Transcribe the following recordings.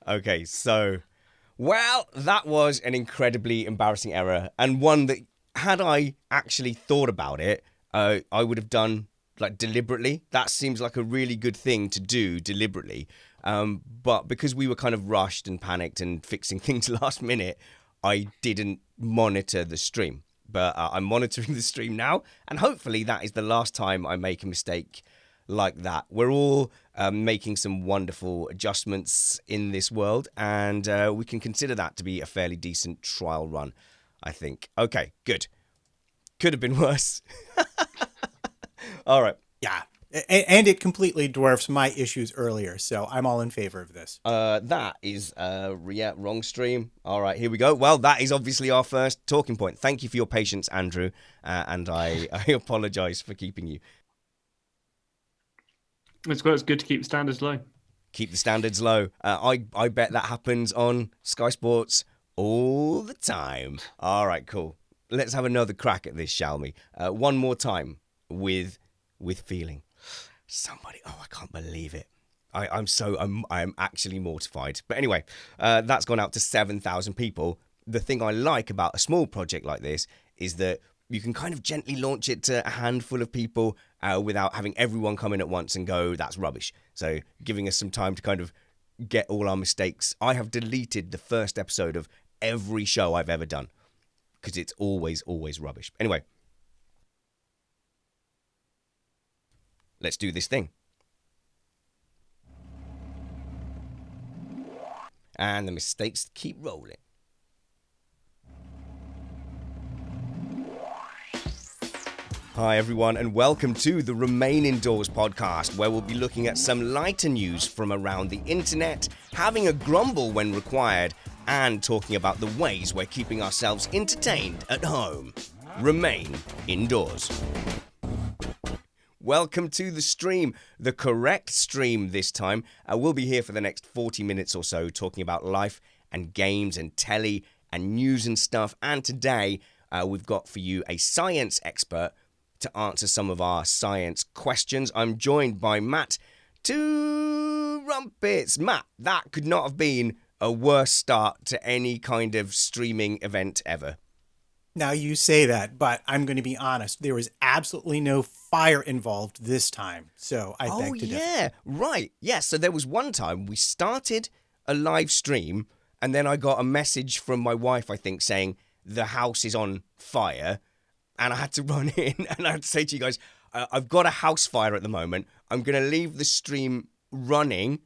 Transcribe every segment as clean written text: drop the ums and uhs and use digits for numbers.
Okay, so, well, that was an incredibly embarrassing error, and one that, had I actually thought about it, I would have done like deliberately. That seems like a really good thing to do deliberately. But because we were kind of rushed and panicked and fixing things last minute, I didn't monitor the stream. But I'm monitoring the stream now, and hopefully that is the last time I make a mistake like that. We're all making some wonderful adjustments in this world, and we can consider that to be a fairly decent trial run, I think. Okay, good. Could have been worse. All right. Yeah. And it completely dwarfs my issues earlier, so I'm all in favor of this. That is, yeah, wrong stream. All right, here we go. Well, that is obviously our first talking point. Thank you for your patience, Andrew, and I apologise for keeping you. It's good to keep standards low. Keep the standards low. I bet that happens on Sky Sports all the time. All right, cool. Let's have another crack at this, shall we? One more time with feeling. Somebody, oh, I can't believe it. I'm actually mortified. But anyway, that's gone out to 7,000 people. The thing I like about a small project like this is that you can kind of gently launch it to a handful of people without having everyone come in at once and go, that's rubbish. So giving us some time to kind of get all our mistakes. I have deleted the first episode of every show I've ever done because it's always rubbish. Anyway, let's do this thing. And the mistakes keep rolling. Hi everyone, and welcome to the Remain Indoors podcast, where we'll be looking at some lighter news from around the internet, having a grumble when required, and talking about the ways we're keeping ourselves entertained at home. Remain indoors. Welcome to the stream, the correct stream this time. We'll be here for the next 40 minutes or so talking about life and games and telly and news and stuff. And today we've got for you a science expert to answer some of our science questions. I'm joined by Matt Two Rumpets. Matt, that could not have been a worse start to any kind of streaming event ever. Now you say that, but I'm going to be honest. There was absolutely no fire involved this time, so I beg to differ. Oh, yeah, right. Yeah, so there was one time we started a live stream, and then I got a message from my wife, I think, saying the house is on fire, and I had to run in, and I had to say to you guys, I've got a house fire at the moment. I'm going to leave the stream running,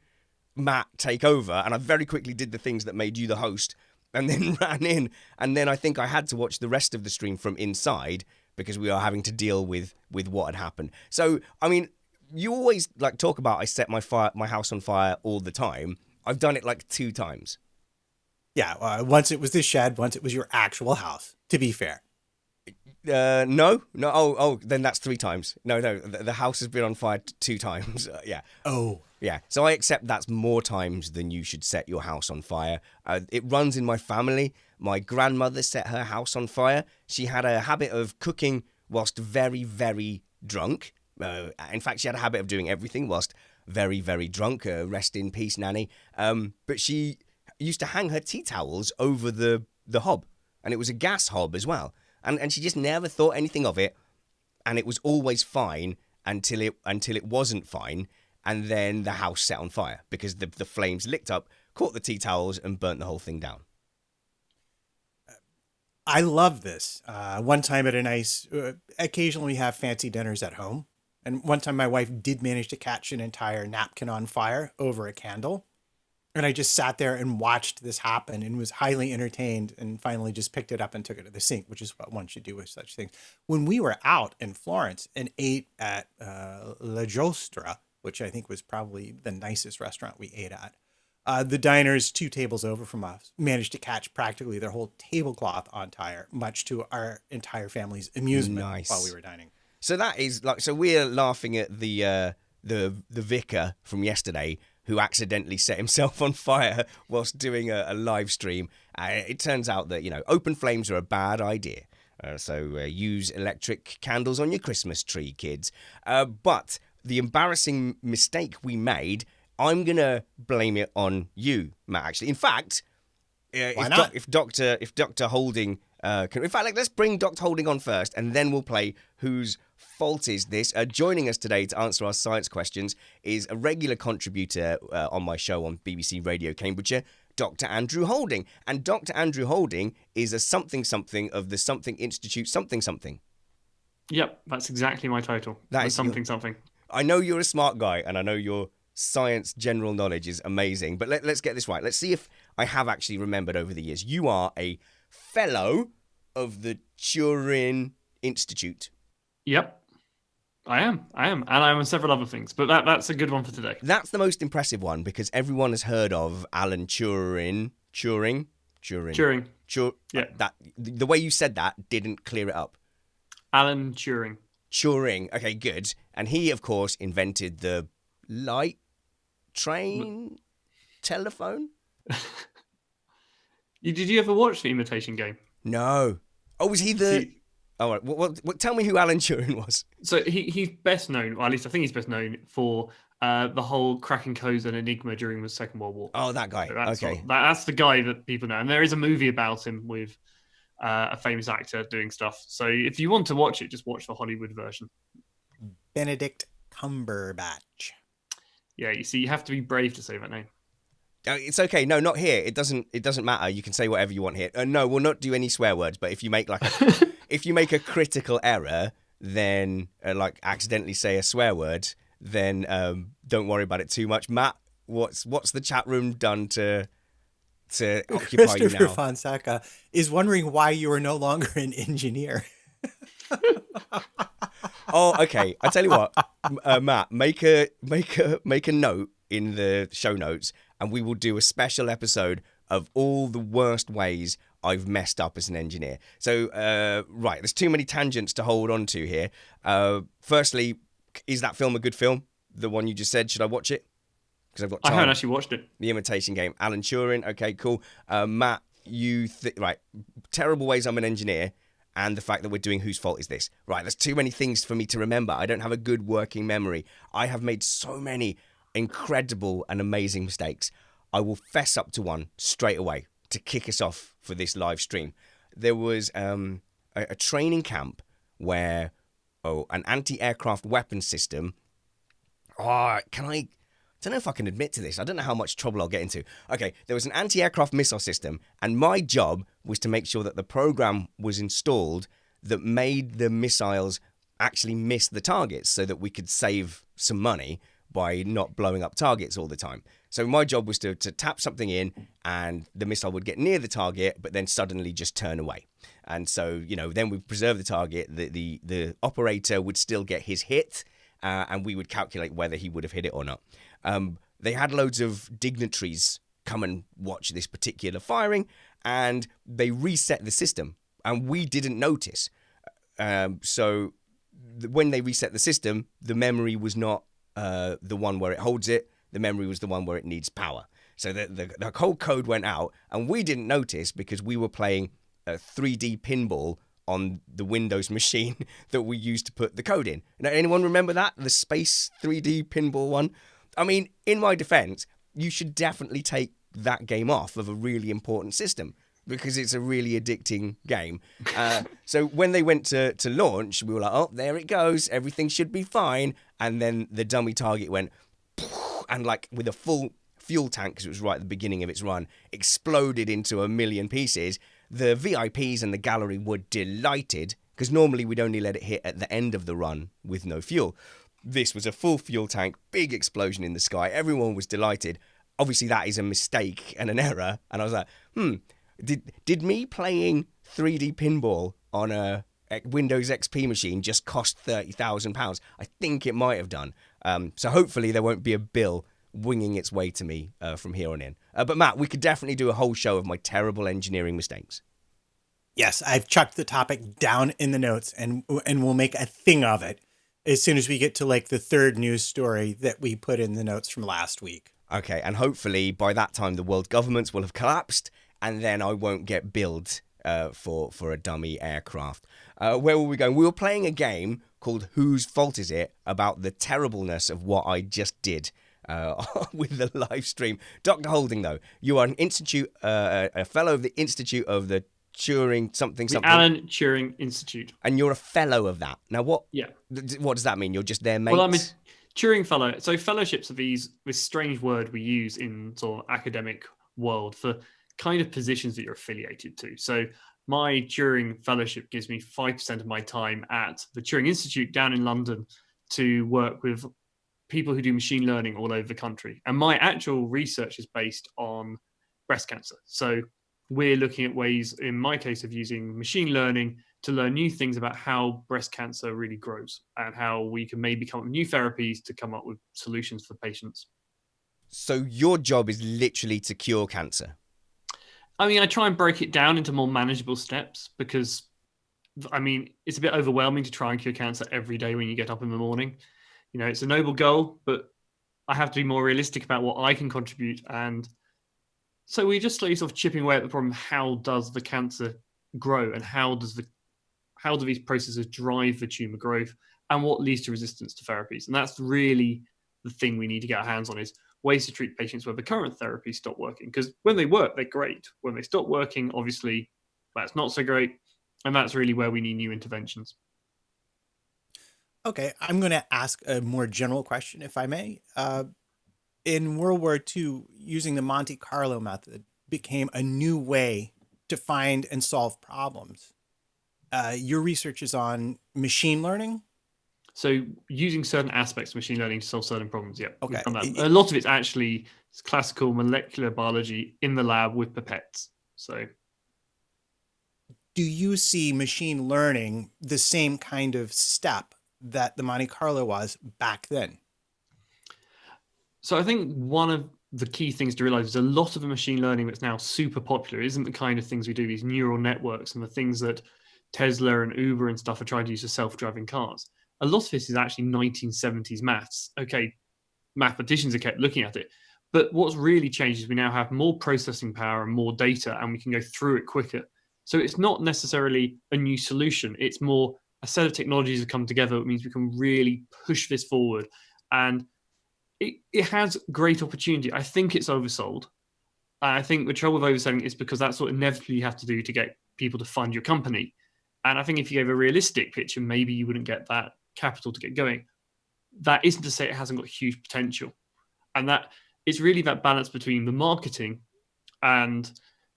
Matt, take over, and I very quickly did the things that made you the host, and then ran in, and then I think I had to watch the rest of the stream from inside because we are having to deal with what had happened. So, I mean, you always like talk about I set my house on fire all the time. I've done it like 2 times. Yeah, once it was the shed, once it was your actual house, to be fair. No. Oh, then that's 3 times. No, the house has been on fire 2 times. Yeah. Oh. Yeah, so I accept that's more times than you should set your house on fire. It runs in my family. My grandmother set her house on fire. She had a habit of cooking whilst very, very drunk. In fact, she had a habit of doing everything whilst very, very drunk. Rest in peace, Nanny. But she used to hang her tea towels over the hob, and it was a gas hob as well. And she just never thought anything of it, and it was always fine until it wasn't fine. And then the house set on fire because the flames licked up, caught the tea towels, and burnt the whole thing down. I love this. One time at a nice, occasionally we have fancy dinners at home. And one time my wife did manage to catch an entire napkin on fire over a candle. And I just sat there and watched this happen and was highly entertained, and finally just picked it up and took it to the sink, which is what one should do with such things. When we were out in Florence and ate at La Giostra, which I think was probably the nicest restaurant we ate at, the diners 2 tables over from us managed to catch practically their whole tablecloth on fire, much to our entire family's amusement. Nice. While we were dining. So that is like, so we're laughing at the vicar from yesterday who accidentally set himself on fire whilst doing a live stream. It turns out that, open flames are a bad idea. So use electric candles on your Christmas tree, kids. But the embarrassing mistake we made, I'm gonna blame it on you, Matt. Actually, in fact, Why not? If Doctor Holding can, in fact, like, let's bring Doctor Holding on first, and then we'll play Whose Fault Is This? Joining us today to answer our science questions is a regular contributor on my show on BBC Radio Cambridgeshire, Dr. Andrew Holding. And Dr. Andrew Holding is a something of the Something Institute something. Yep, that's exactly my title. That is something. I know you're a smart guy, and I know your science general knowledge is amazing, but let's get this right. Let's see if I have actually remembered over the years. You are a fellow of the Turing Institute. Yep, I am, and I'm on several other things, but that's a good one for today. That's the most impressive one because everyone has heard of Alan Turing. Yeah. That the way you said that didn't clear it up. Alan Turing. Turing. Okay, good. And he, of course, invented the light train telephone. Did you ever watch The Imitation Game? No. Oh, was he the? All right. Well, tell me who Alan Turing was. So he's best known, or at least I think he's best known for the whole cracking codes and Enigma during the Second World War. Oh, that guy. So that's Okay. that's the guy that people know, and there is a movie about him with a famous actor doing stuff. So if you want to watch it, just watch the Hollywood version. Benedict Cumberbatch. Yeah, you see, you have to be brave to say that name. It's okay. No, not here. It doesn't matter. You can say whatever you want here. No, we'll not do any swear words. But if you make if you make a critical error, then like accidentally say a swear word, then don't worry about it too much. Matt, what's the chat room done to occupy you Christopher now? Fonseca is wondering why you are no longer an engineer. Oh, okay. I tell you what, Matt, make a note in the show notes, and we will do a special episode of all the worst ways I've messed up as an engineer. So, right, there's too many tangents to hold on to here. Firstly, is that film a good film? The one you just said, should I watch it? Because I've got time. I haven't actually watched it. The Imitation Game. Alan Turing. Okay, cool. Matt, right, terrible ways I'm an engineer. And the fact that we're doing Whose Fault Is This? Right, there's too many things for me to remember. I don't have a good working memory. I have made so many incredible and amazing mistakes. I will fess up to one straight away to kick us off for this live stream. There was a training camp where an anti-aircraft weapon system. I don't know if I can admit to this. I don't know how much trouble I'll get into. Okay, there was an anti-aircraft missile system, and my job was to make sure that the program was installed that made the missiles actually miss the targets so that we could save some money by not blowing up targets all the time. So my job was to tap something in, and the missile would get near the target, but then suddenly just turn away. And so, then we preserve the target. The operator would still get his hit, and we would calculate whether he would have hit it or not. They had loads of dignitaries come and watch this particular firing, and they reset the system, and we didn't notice. So when they reset the system, the memory was not the one where it holds it. The memory was the one where it needs power. So the whole code went out, and we didn't notice because we were playing a 3D pinball on the Windows machine that we used to put the code in. Now, anyone remember that? The Space 3D pinball one? I mean, in my defense, you should definitely take that game off of a really important system because it's a really addicting game. So when they went to launch, we were like, oh, there it goes. Everything should be fine. And then the dummy target went, and like with a full fuel tank, because it was right at the beginning of its run, exploded into a million pieces. The VIPs and the gallery were delighted because normally we'd only let it hit at the end of the run with no fuel. This was a full fuel tank, big explosion in the sky. Everyone was delighted. Obviously, that is a mistake and an error. And I was like, did me playing 3D pinball on a Windows XP machine just cost £30,000? I think it might have done. So hopefully there won't be a bill winging its way to me from here on in. But Matt, we could definitely do a whole show of my terrible engineering mistakes. Yes, I've chucked the topic down in the notes, and we'll make a thing of it as soon as we get to like the third news story that we put in the notes from last week. Okay, and hopefully by that time the world governments will have collapsed, and then I won't get billed for a dummy aircraft. Where were we going? We were playing a game called Whose Fault Is It? About the terribleness of what I just did. with the live stream. Dr. Holding, though, you are a fellow of the Institute of the Turing something. Alan Turing Institute. And you're a fellow of that. Now, what does that mean? You're just their mate? Well, I'm a Turing fellow. So fellowships are this strange word we use in sort of academic world for kind of positions that you're affiliated to. So my Turing fellowship gives me 5% of my time at the Turing Institute down in London to work with people who do machine learning all over the country. And my actual research is based on breast cancer. So we're looking at ways, in my case, of using machine learning to learn new things about how breast cancer really grows and how we can maybe come up with new therapies to come up with solutions for patients. So your job is literally to cure cancer? I mean, I try and break it down into more manageable steps because, I mean, it's a bit overwhelming to try and cure cancer every day when you get up in the morning. You know, it's a noble goal, but I have to be more realistic about what I can contribute. And so we're just slowly sort of chipping away at the problem. How does the cancer grow, and how do these processes drive the tumor growth, and what leads to resistance to therapies? And that's really the thing we need to get our hands on, is ways to treat patients where the current therapies stop working. Because when they work, they're great. When they stop working, obviously, that's not so great. And that's really where we need new interventions. Okay, I'm going to ask a more general question, if I may. In World War II, using the Monte Carlo method became a new way to find and solve problems. Your research is on machine learning? So using certain aspects of machine learning to solve certain problems, yeah. Okay. A lot of it's actually classical molecular biology in the lab with pipettes. So do you see machine learning the same kind of step that the Monte Carlo was back then? So I think one of the key things to realize is a lot of the machine learning that's now super popular isn't the kind of things we do, these neural networks and the things that Tesla and Uber and stuff are trying to use for self-driving cars. A lot of this is actually 1970s maths. Okay, mathematicians have kept looking at it. But what's really changed is we now have more processing power and more data, and we can go through it quicker. So it's not necessarily a new solution. It's more a set of technologies that come together. It means we can really push this forward. And it has great opportunity. I think it's oversold. I think the trouble with overselling is because that's what inevitably you have to do to get people to fund your company. And I think if you gave a realistic picture, maybe you wouldn't get that capital to get going. That isn't to say it hasn't got huge potential. And that it's really that balance between the marketing and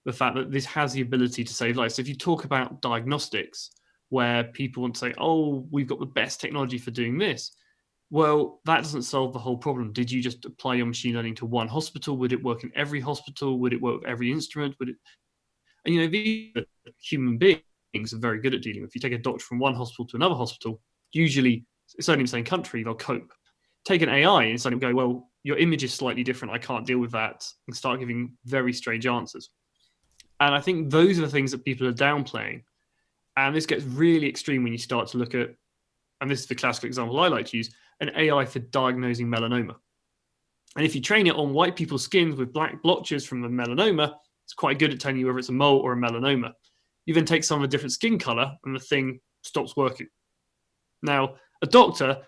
the fact that this has the ability to save lives. So if you talk about diagnostics, where people want to say, oh, we've got the best technology for doing this. Well, that doesn't solve the whole problem. Did you just apply your machine learning to one hospital? Would it work in every hospital? Would it work with every instrument? And, you know, these human beings are very good at dealing with. If you take a doctor from one hospital to another hospital, usually it's only in the same country, they'll cope. Take an AI and suddenly go, well, your image is slightly different. I can't deal with that, and start giving very strange answers. And I think those are the things that people are downplaying. And this gets really extreme when you start to look at, and this is the classical example I like to use, an AI for diagnosing melanoma. And if you train it on white people's skins with black blotches from the melanoma, it's quite good at telling you whether it's a mole or a melanoma. You then take some of a different skin color and the thing stops working. Now, a doctor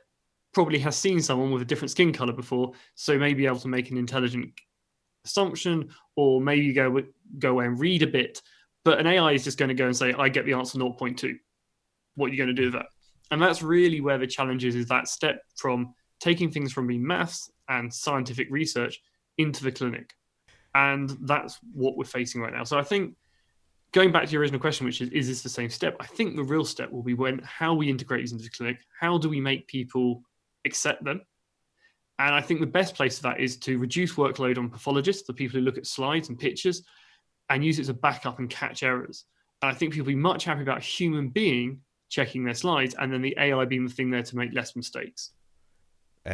probably has seen someone with a different skin color before, so may be able to make an intelligent assumption, or maybe go away and read a bit. But an AI is just going to go and say, I get the answer 0.2. What are you going to do with that? And that's really where the challenge is that step from taking things from being maths and scientific research into the clinic. And that's what we're facing right now. So I think going back to your original question, which is this the same step? I think the real step will be how we integrate these into the clinic. How do we make people accept them? And I think the best place for that is to reduce workload on pathologists, the people who look at slides and pictures, and use it as a backup and catch errors. And I think people will be much happier about a human being checking their slides and then the AI being the thing there to make less mistakes.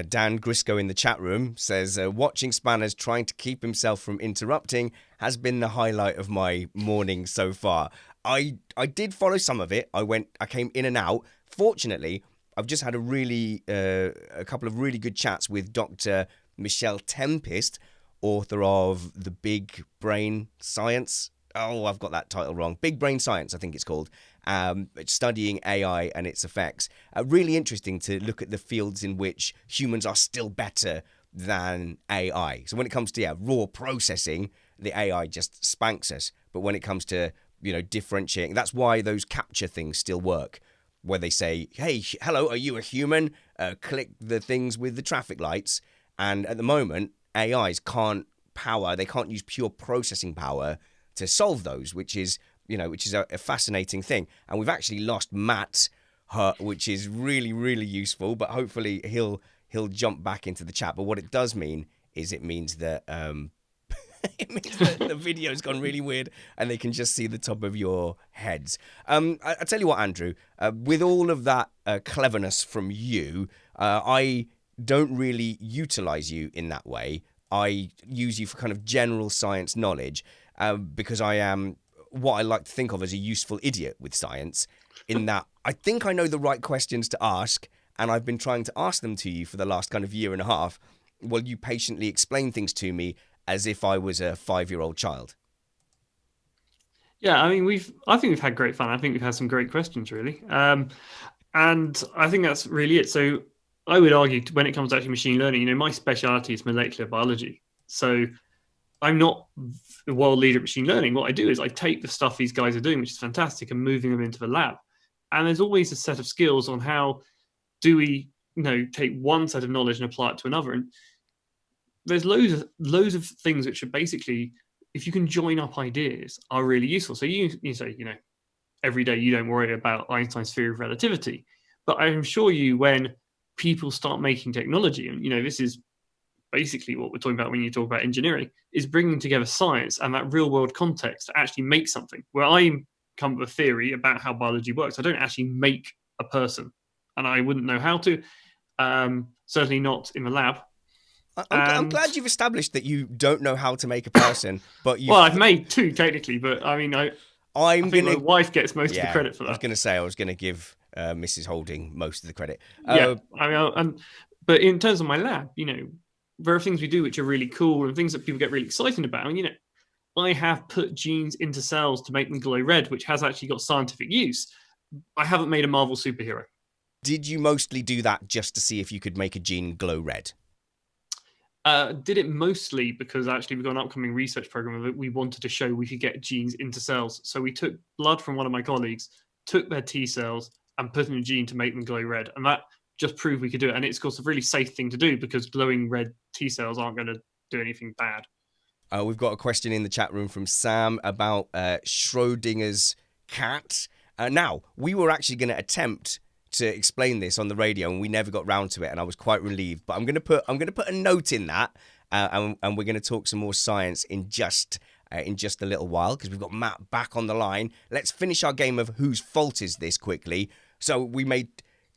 Dan Grisco in the chat room says, watching Spanners trying to keep himself from interrupting has been the highlight of my morning so far. I did follow some of it. I came in and out. Fortunately, I've just had a couple of really good chats with Dr. Michelle Tempest, author of The Big Brain Science. Oh, I've got that title wrong. Big Brain Science, I think it's called. Studying AI and its effects. Really interesting to look at the fields in which humans are still better than AI. So when it comes to raw processing, the AI just spanks us. But when it comes to differentiating, that's why those capture things still work, where they say, "Hey, hello, are you a human? Click the things with the traffic lights." And at the moment, AIs can't use pure processing power to solve those, which is a fascinating thing. And we've actually lost Matt, which is really, really useful. But hopefully he'll jump back into the chat. But what it does mean is it means that it means that the video's gone really weird and they can just see the top of your heads. I tell you what, Andrew, with all of that cleverness from you, I don't really utilize you in that way. I use you for kind of general science knowledge because I am what I like to think of as a useful idiot with science, in that I think I know the right questions to ask, and I've been trying to ask them to you for the last kind of year and a half, while you patiently explain things to me as if I was a 5-year-old child. Yeah, I mean, I think we've had great fun. I think we've had some great questions, really. And I think that's really it. So I would argue when it comes to actually machine learning, my specialty is molecular biology. So I'm not the world leader at machine learning. What I do is I take the stuff these guys are doing, which is fantastic, and moving them into the lab. And there's always a set of skills on how do we, take one set of knowledge and apply it to another. And there's loads of things which are basically, if you can join up ideas, are really useful. So you say, every day you don't worry about Einstein's theory of relativity, but I'm sure when people start making technology, and this is basically what we're talking about when you talk about engineering, is bringing together science and that real world context to actually make something. Where I come up with a theory about how biology works, I don't actually make a person, and I wouldn't know how to. Certainly not in the lab. I'm glad you've established that you don't know how to make a person, but you. Well, I've made 2 technically, but I mean, I think my wife gets most of the credit for that. I was going to give Mrs. Holding most of the credit. Yeah, but in terms of my lab, there are things we do which are really cool and things that people get really excited about. And I have put genes into cells to make them glow red, which has actually got scientific use. I haven't made a Marvel superhero. Did you mostly do that just to see if you could make a gene glow red? Did it mostly because actually we've got an upcoming research program that we wanted to show we could get genes into cells. So we took blood from one of my colleagues, took their T cells and put in a gene to make them glow red. And that just proved we could do it. And it's, of course, a really safe thing to do because glowing red T cells aren't going to do anything bad. We've got a question in the chat room from Sam about Schrodinger's cat. Now, we were actually going to attempt to explain this on the radio, and we never got round to it, and I was quite relieved. But I'm going to put a note in that, and we're going to talk some more science in just a little while because we've got Matt back on the line. Let's finish our game of whose fault is this quickly. So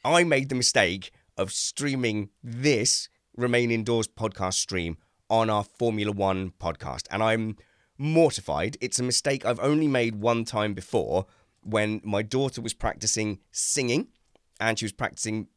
I made the mistake of streaming this Remain Indoors podcast stream on our Formula One podcast, and I'm mortified. It's a mistake I've only made one time before when my daughter was practicing singing. And she was practicing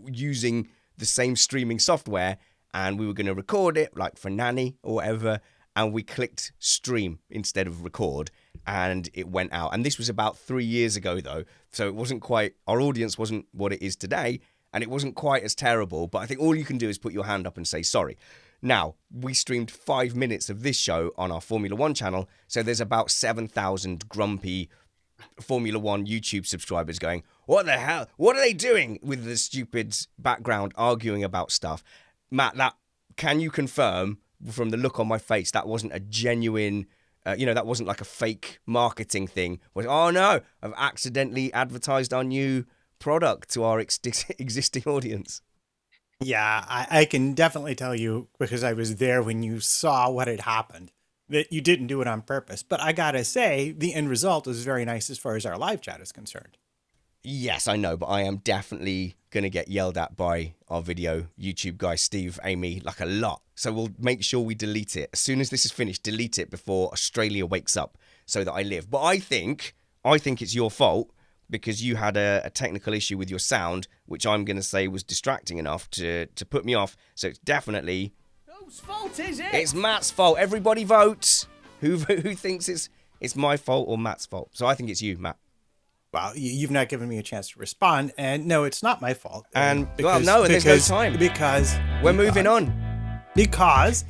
using the same streaming software, and we were going to record it, like for Nanny or whatever, and we clicked stream instead of record, and it went out. And this was about 3 years ago, though, so it wasn't quite, our audience wasn't what it is today, and it wasn't quite as terrible, but I think all you can do is put your hand up and say sorry. Now, we streamed 5 minutes of this show on our Formula One channel, so there's about 7,000 grumpy Formula One YouTube subscribers going, what the hell? What are they doing with the stupid background arguing about stuff? Matt, can you confirm from the look on my face that wasn't a genuine, that wasn't like a fake marketing thing? Oh no, I've accidentally advertised our new product to our existing audience. Yeah, I can definitely tell you, because I was there when you saw what had happened, that you didn't do it on purpose. But I gotta say, the end result is very nice as far as our live chat is concerned. Yes, I know, but I am definitely going to get yelled at by our video YouTube guys, Steve, Amy, like a lot. So we'll make sure we delete it. As soon as this is finished, delete it before Australia wakes up so that I live. But I think it's your fault because you had a technical issue with your sound, which I'm going to say was distracting enough to put me off. So it's definitely... Whose fault is it? It's Matt's fault. Everybody vote. Who thinks it's my fault or Matt's fault? So I think it's you, Matt. Well, you've not given me a chance to respond, and no, it's not my fault. And there's no time because we're moving on. because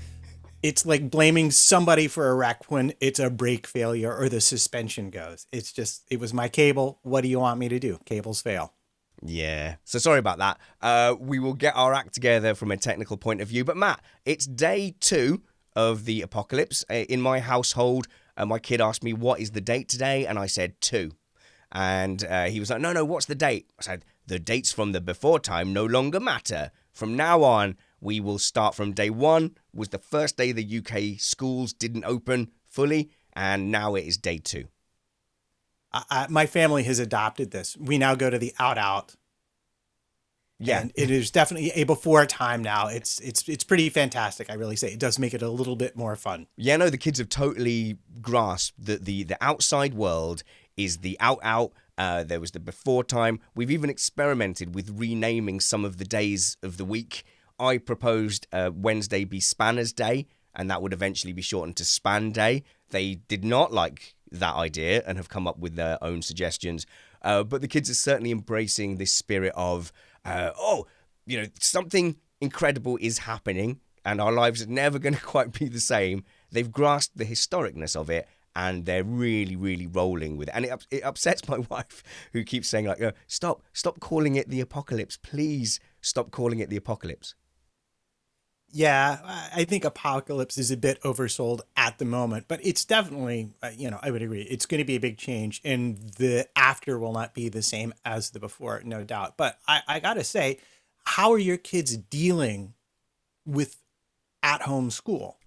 it's like blaming somebody for a wreck when it's a brake failure or the suspension goes. It's just, it was my cable. What do you want me to do? Cables fail. Yeah. So sorry about that. We will get our act together from a technical point of view. But Matt, it's day 2 of the apocalypse. In my household, my kid asked me, what is the date today? And I said 2. And he was like, no, what's the date? I said, the dates from the before time no longer matter. From now on, we will start from day 1, was the first day the UK schools didn't open fully, and now it is day 2. My family has adopted this. We now go to the out. Yeah. And it is definitely a before time now. It's pretty fantastic, I really say. It does make it a little bit more fun. Yeah, no, the kids have totally grasped that the outside world is the out. There was the before time. We've even experimented with renaming some of the days of the week. I proposed Wednesday be Spanner's Day, and that would eventually be shortened to Span Day. They did not like that idea and have come up with their own suggestions. But the kids are certainly embracing this spirit of, something incredible is happening and our lives are never going to quite be the same. They've grasped the historicness of it and they're really, really rolling with it. And it upsets my wife, who keeps saying, like, stop calling it the apocalypse. Please stop calling it the apocalypse. Yeah, I think apocalypse is a bit oversold at the moment, but it's definitely, I would agree. It's going to be a big change, and the after will not be the same as the before, no doubt. But I got to say, how are your kids dealing with at-home school?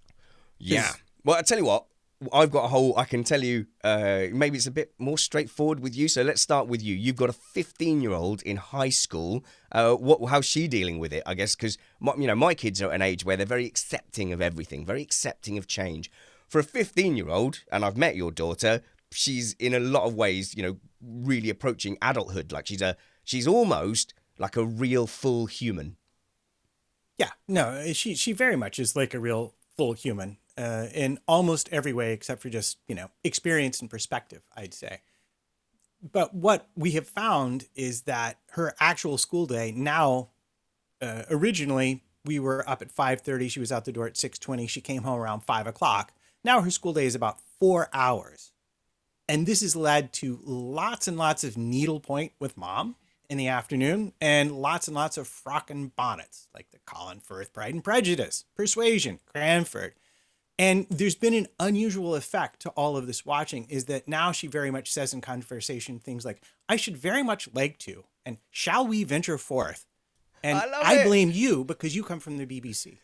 Yeah. Well, I tell you what, I've got I can tell you, maybe it's a bit more straightforward with you. So let's start with you. You've got a 15-year-old in high school. How's she dealing with it? I guess because my kids are at an age where they're very accepting of everything, very accepting of change. For a 15-year-old, and I've met your daughter, she's in a lot of ways, really approaching adulthood. Like she's almost like a real full human. Yeah, no, she very much is like a real full human. In almost every way, except for just, experience and perspective, I'd say. But what we have found is that her actual school day now, originally we were up at 5:30. She was out the door at 6:20. She came home around 5 o'clock. Now her school day is about 4 hours. And this has led to lots and lots of needlepoint with mom in the afternoon and lots of frock and bonnets, like the Colin Firth Pride and Prejudice, Persuasion, Cranford. And there's been an unusual effect to all of this watching, is that now she very much says in conversation things like, I should very much like to, and shall we venture forth? And I blame you because you come from the BBC.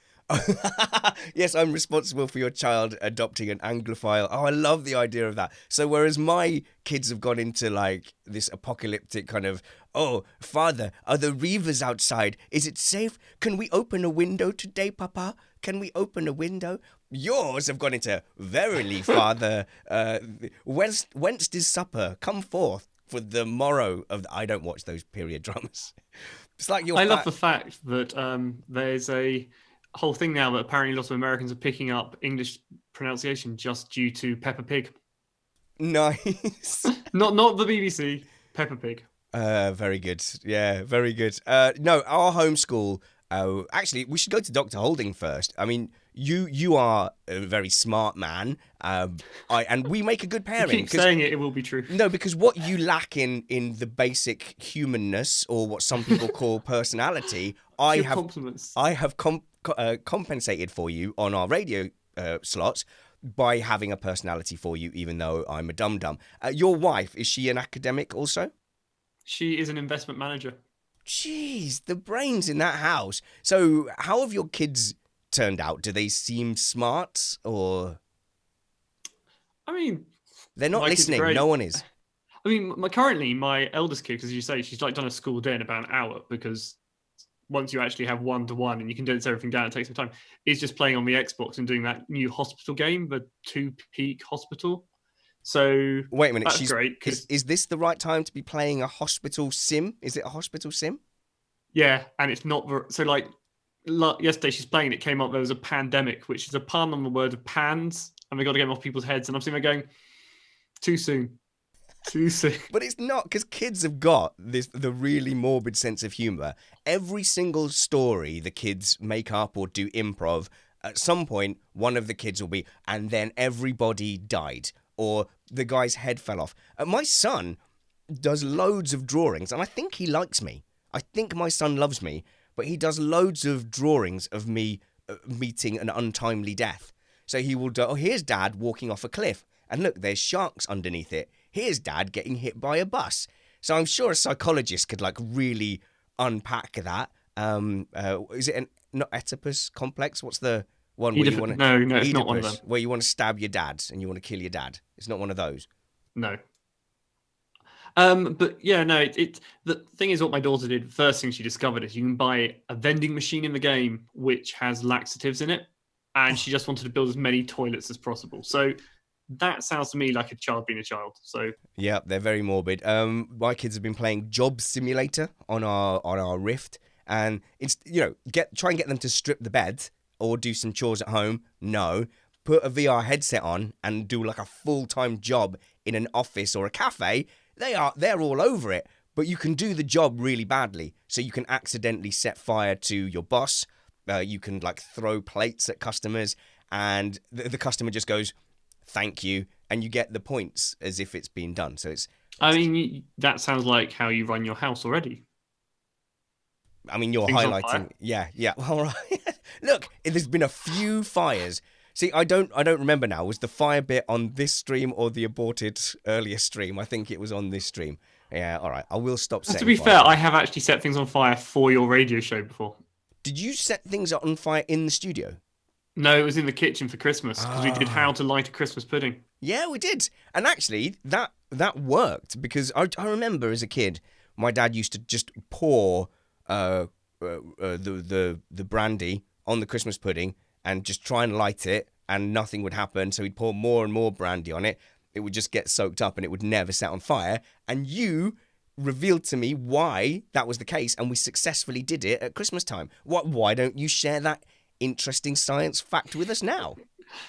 Yes, I'm responsible for your child adopting an Anglophile. Oh, I love the idea of that. So whereas my kids have gone into like this apocalyptic kind of, oh, father, are the reavers outside? Is it safe? Can we open a window today, Papa? Can we open a window? Yours have gone into, verily, father, whence is supper? Come forth for the morrow of... I don't watch those period dramas. It's like I love the fact that there's a whole thing now that apparently lots of Americans are picking up English pronunciation just due to Peppa Pig. Nice. Not the BBC, Peppa Pig. Very good. Yeah, very good. No, our homeschool... actually, we should go to Dr. Holding first. I mean, you are a very smart man, and we make a good pairing. You keep saying it will be true. No, because what you lack in the basic humanness, or what some people call personality, I have compensated for you on our radio slots by having a personality for you, even though I'm a dum-dum. Your wife, is she an academic also? She is an investment manager. Jeez, the brains in that house. So how have your kids turned out? Do they seem smart, or... I mean... They're not listening. No one is. I mean, currently, my eldest kid, as you say, she's like done a school day in about an hour, because once you actually have one-to-one and you can condense everything down, it takes some time, is just playing on the Xbox and doing that new hospital game, the Two Peak Hospital. So wait a minute, that's great. Is this the right time to be playing a hospital sim? Is it a hospital sim? Yeah, and it's not so like yesterday she's playing. It came up there was a pandemic, which is a pun on the word of pans, and we got to get them off people's heads. And I'm sitting there going, too soon. Too soon. But it's not, because kids have got the really morbid sense of humor. Every single story the kids make up or do improv, at some point one of the kids will be, and then everybody died, or the guy's head fell off. My son does loads of drawings, and I think he likes me. I think my son loves me, but he does loads of drawings of me meeting an untimely death. So he will do, oh, here's Dad walking off a cliff, and look, there's sharks underneath it. Here's Dad getting hit by a bus. So I'm sure a psychologist could like really unpack that. Is it not Oedipus complex? What's the one where you want to? No, it's not one of them. Where you want to stab your dad and you want to kill your dad. It's not one of those. No. But yeah, no. The thing is, what my daughter did first thing she discovered is you can buy a vending machine in the game which has laxatives in it, and she just wanted to build as many toilets as possible. So that sounds to me like a child being a child. So yeah, they're very morbid. My kids have been playing Job Simulator on our Rift, and it's try and get them to strip the bed or do some chores at home. No, put a VR headset on and do like a full-time job in an office or a cafe. They're all over it, but you can do the job really badly. So you can accidentally set fire to your boss. You can like throw plates at customers, and the customer just goes, "Thank you," and you get the points as if it's been done. So it's. I mean, that sounds like how you run your house already. I mean, you're Things on highlighting. fire? Yeah. All right. Look, there's been a few fires. See, I don't remember now. Was the fire bit on this stream or the aborted earlier stream? I think it was on this stream. Yeah. All right. I will stop saying. To be fair, I have actually set things on fire for your radio show before. Did you set things on fire in the studio? No, it was in the kitchen for Christmas because we did how to light a Christmas pudding. Yeah, we did. And actually, that worked, because I remember as a kid, my dad used to just pour the brandy on the Christmas pudding and just try and light it, and nothing would happen. So he'd pour more and more brandy on it. It would just get soaked up and it would never set on fire. And you revealed to me why that was the case, and we successfully did it at Christmas time. Why don't you share that interesting science fact with us now?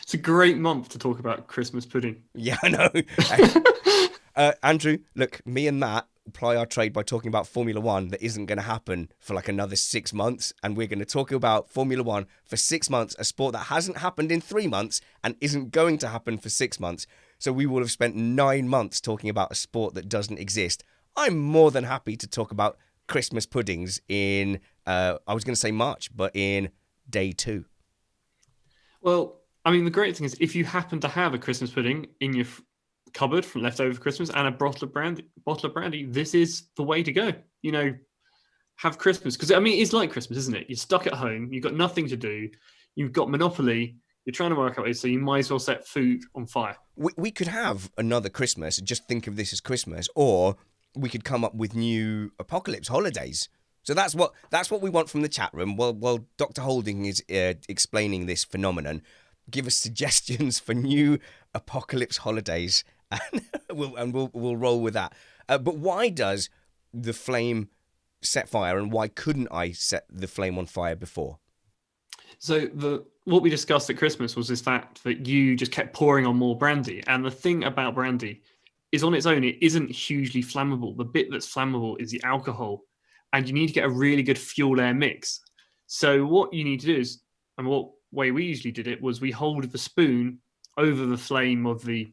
It's a great month to talk about Christmas pudding. Yeah, I know. Andrew, look, me and Matt ply our trade by talking about Formula One that isn't going to happen for like another 6 months, and we're going to talk about Formula One for 6 months, a sport that hasn't happened in 3 months and isn't going to happen for 6 months. So we will have spent 9 months talking about a sport that doesn't exist. I'm more than happy to talk about Christmas puddings in, I was going to say March, but in day 2. Well, I mean, the great thing is if you happen to have a Christmas pudding in your cupboard from leftover Christmas and a bottle of brandy, this is the way to go. Have Christmas, because I mean, it's like Christmas, isn't it? You're stuck at home, you've got nothing to do, you've got Monopoly, you're trying to work out ways, so you might as well set food on fire. We could have another Christmas and just think of this as Christmas, or we could come up with new apocalypse holidays. So that's what we want from the chat room. While Dr. Holding is explaining this phenomenon, give us suggestions for new apocalypse holidays, and we'll roll with that. But why does the flame set fire, and why couldn't I set the flame on fire before? So what we discussed at Christmas was this fact that you just kept pouring on more brandy, and the thing about brandy is on its own, it isn't hugely flammable. The bit that's flammable is the alcohol, and you need to get a really good fuel-air mix. So what you need to do is, and what way we usually did it, was we hold the spoon over the flame of the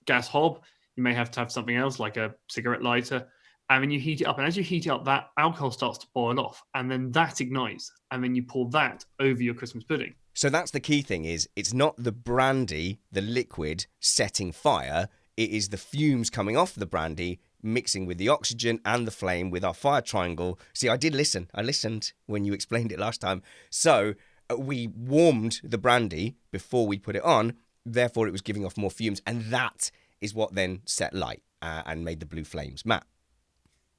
gas hob. You may have to have something else like a cigarette lighter, and then you heat it up. And as you heat it up, that alcohol starts to boil off, and then that ignites, and then you pour that over your Christmas pudding. So that's the key thing, is it's not the brandy, the liquid, setting fire. It is the fumes coming off the brandy mixing with the oxygen and the flame with our fire triangle. See, I did listen. I listened when you explained it last time. So we warmed the brandy before we put it on. Therefore, it was giving off more fumes. And that is what then set light and made the blue flames. Matt?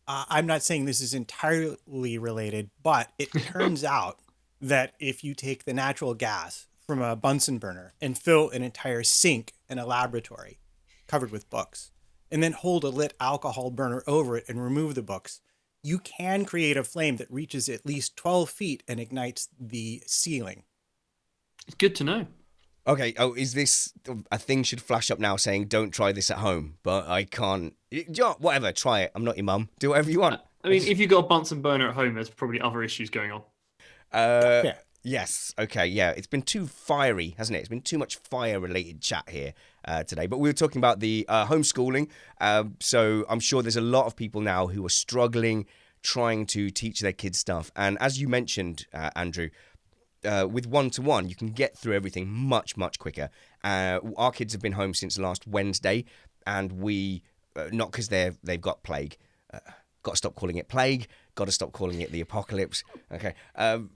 I'm not saying this is entirely related, but it turns out that if you take the natural gas from a Bunsen burner and fill an entire sink in a laboratory covered with books, and then hold a lit alcohol burner over it and remove the books, you can create a flame that reaches at least 12 feet and ignites the ceiling. It's good to know. Okay. Oh, is this a thing? Should flash up now saying don't try this at home? But I can't. Whatever. Try it. I'm not your mum. Do whatever you want. I mean, if you've got a Bunsen burner at home, there's probably other issues going on. Uh, Yeah. yes. Okay. Yeah. It's been too fiery, hasn't it? It's been too much fire-related chat here today. But we were talking about the homeschooling. So I'm sure there's a lot of people now who are struggling trying to teach their kids stuff. And as you mentioned, Andrew, with one-to-one, you can get through everything much, much quicker. Our kids have been home since last Wednesday, and we not because they've got plague. Got to stop calling it plague. Got to stop calling it the apocalypse. Okay. So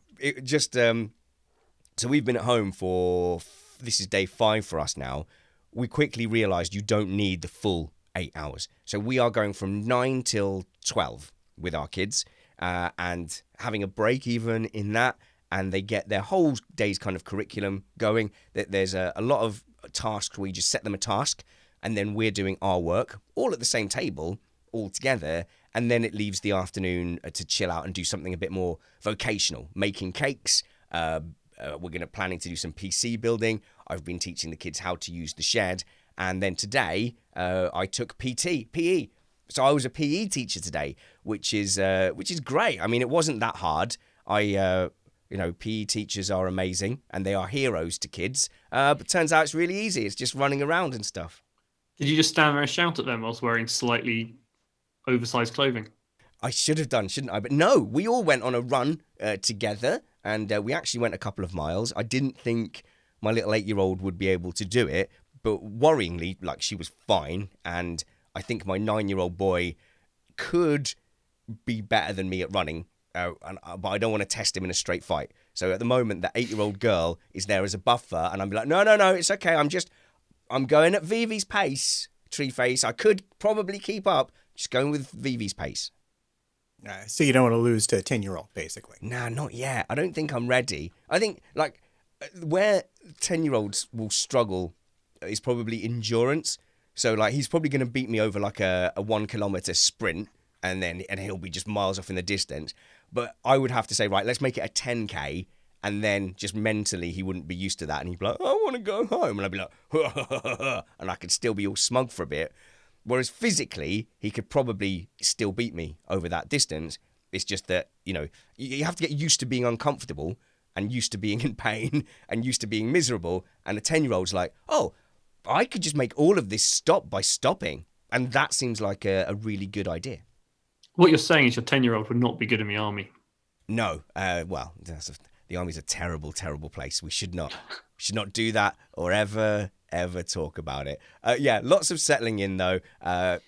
we've been at home for this is day 5 for us now. We quickly realised you don't need the full 8 hours. So we are going from 9 till 12 with our kids, and having a break even in that. And they get their whole day's kind of curriculum going. There's a lot of tasks where you just set them a task, and then we're doing our work all at the same table, all together, and then it leaves the afternoon to chill out and do something a bit more vocational, making cakes. We're planning to do some PC building. I've been teaching the kids how to use the shed, and then today I took PE. So I was a PE teacher today, which is great. I mean, it wasn't that hard. PE teachers are amazing and they are heroes to kids. But turns out it's really easy. It's just running around and stuff. Did you just stand there and shout at them whilst wearing slightly oversized clothing? I should have done, shouldn't I? But no, we all went on a run together, and we actually went a couple of miles. I didn't think my little 8-year-old would be able to do it, but worryingly, like, she was fine. And I think my 9-year-old boy could be better than me at running. But I don't want to test him in a straight fight. So at the moment, the 8-year-old girl is there as a buffer, and I'm like, no, it's okay. I'm going at Vivi's pace, Tree Face. I could probably keep up, just going with Vivi's pace. So you don't want to lose to a 10-year-old, basically. Nah, not yet. I don't think I'm ready. I think, like, where 10-year-olds will struggle is probably endurance. So, like, he's probably going to beat me over, like, a 1 kilometer sprint, and he'll be just miles off in the distance. But I would have to say, right, let's make it a 10K, and then just mentally he wouldn't be used to that, and he'd be like, I want to go home, and I'd be like, and I could still be all smug for a bit. Whereas physically, he could probably still beat me over that distance. It's just that, you have to get used to being uncomfortable and used to being in pain and used to being miserable. And a 10-year-old's like, oh, I could just make all of this stop by stopping. And that seems like a really good idea. What you're saying is your 10-year-old would not be good in the army. No. The army's a terrible, terrible place. We should not do that or ever talk about it. Lots of settling in, though.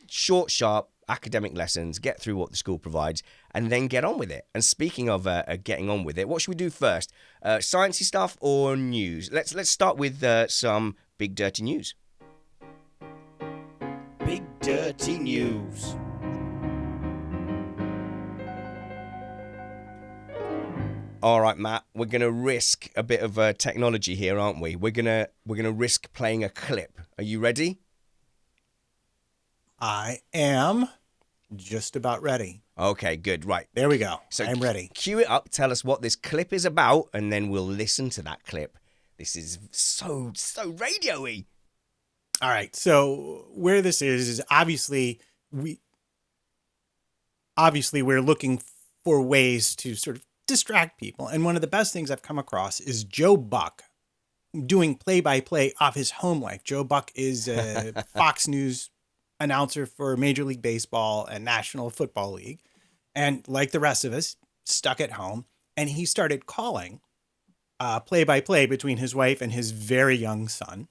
Short, sharp academic lessons, get through what the school provides, and then get on with it. And speaking of getting on with it, what should we do first? Sciencey stuff or news? Let's start with some big dirty news. Big dirty news. All right, Matt, we're going to risk a bit of technology here, aren't we? We're going to risk playing a clip. Are you ready? I am just about ready. Okay, good. Right. There we go. So I'm ready. Cue it up. Tell us what this clip is about, and then we'll listen to that clip. This is so radio-y. All right. So where this is obviously we're looking for ways to sort of distract people. And one of the best things I've come across is Joe Buck doing play-by-play of his home life. Joe Buck is a Fox News announcer for Major League Baseball and National Football League. And like the rest of us, stuck at home. And he started calling play-by-play between his wife and his very young son.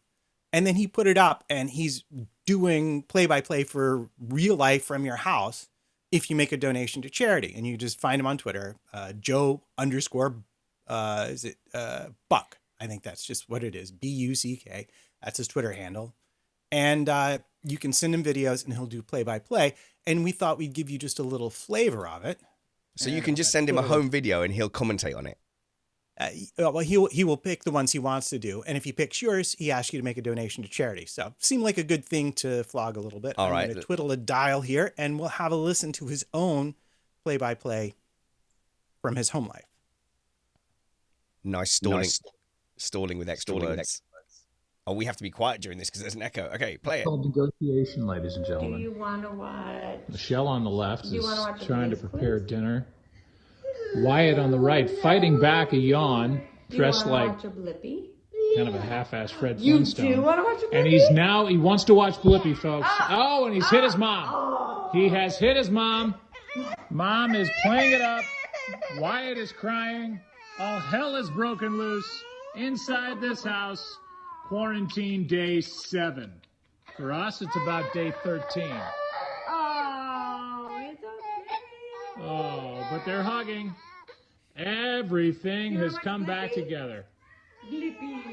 And then he put it up, and he's doing play-by-play for real life from your house if you make a donation to charity. And you just find him on Twitter, Joe _ Buck. I think that's just what it is. BUCK. That's his Twitter handle. And you can send him videos and he'll do play-by-play. And we thought we'd give you just a little flavor of it. So you can just send him a home video and he'll commentate on it. Well, he will pick the ones he wants to do. And if he picks yours, he asks you to make a donation to charity. So seemed like a good thing to flog a little bit. All right. I'm going to twiddle a dial here and we'll have a listen to his own play-by-play from his home life. Nice stalling with extra words. Oh, we have to be quiet during this because there's an echo. Okay, play it. Called negotiation, ladies and Do gentlemen. you want to watch? Michelle on the left Do you is wanna watch a trying to Blue's prepare Clues? dinner. Wyatt on the right, fighting back a yawn, Do you dressed want to like watch a Blippi? kind of a half-assed Fred You Flintstone. do want to watch a Blippi? And he wants to watch Blippi, folks. Oh, and he's hit his mom. He has hit his mom. Mom is playing it up. Wyatt is crying. All hell is broken loose inside this house. Quarantine day 7. For us, it's about day 13. Oh, it's okay. Oh, but they're hugging. Everything has come back together. Blippi.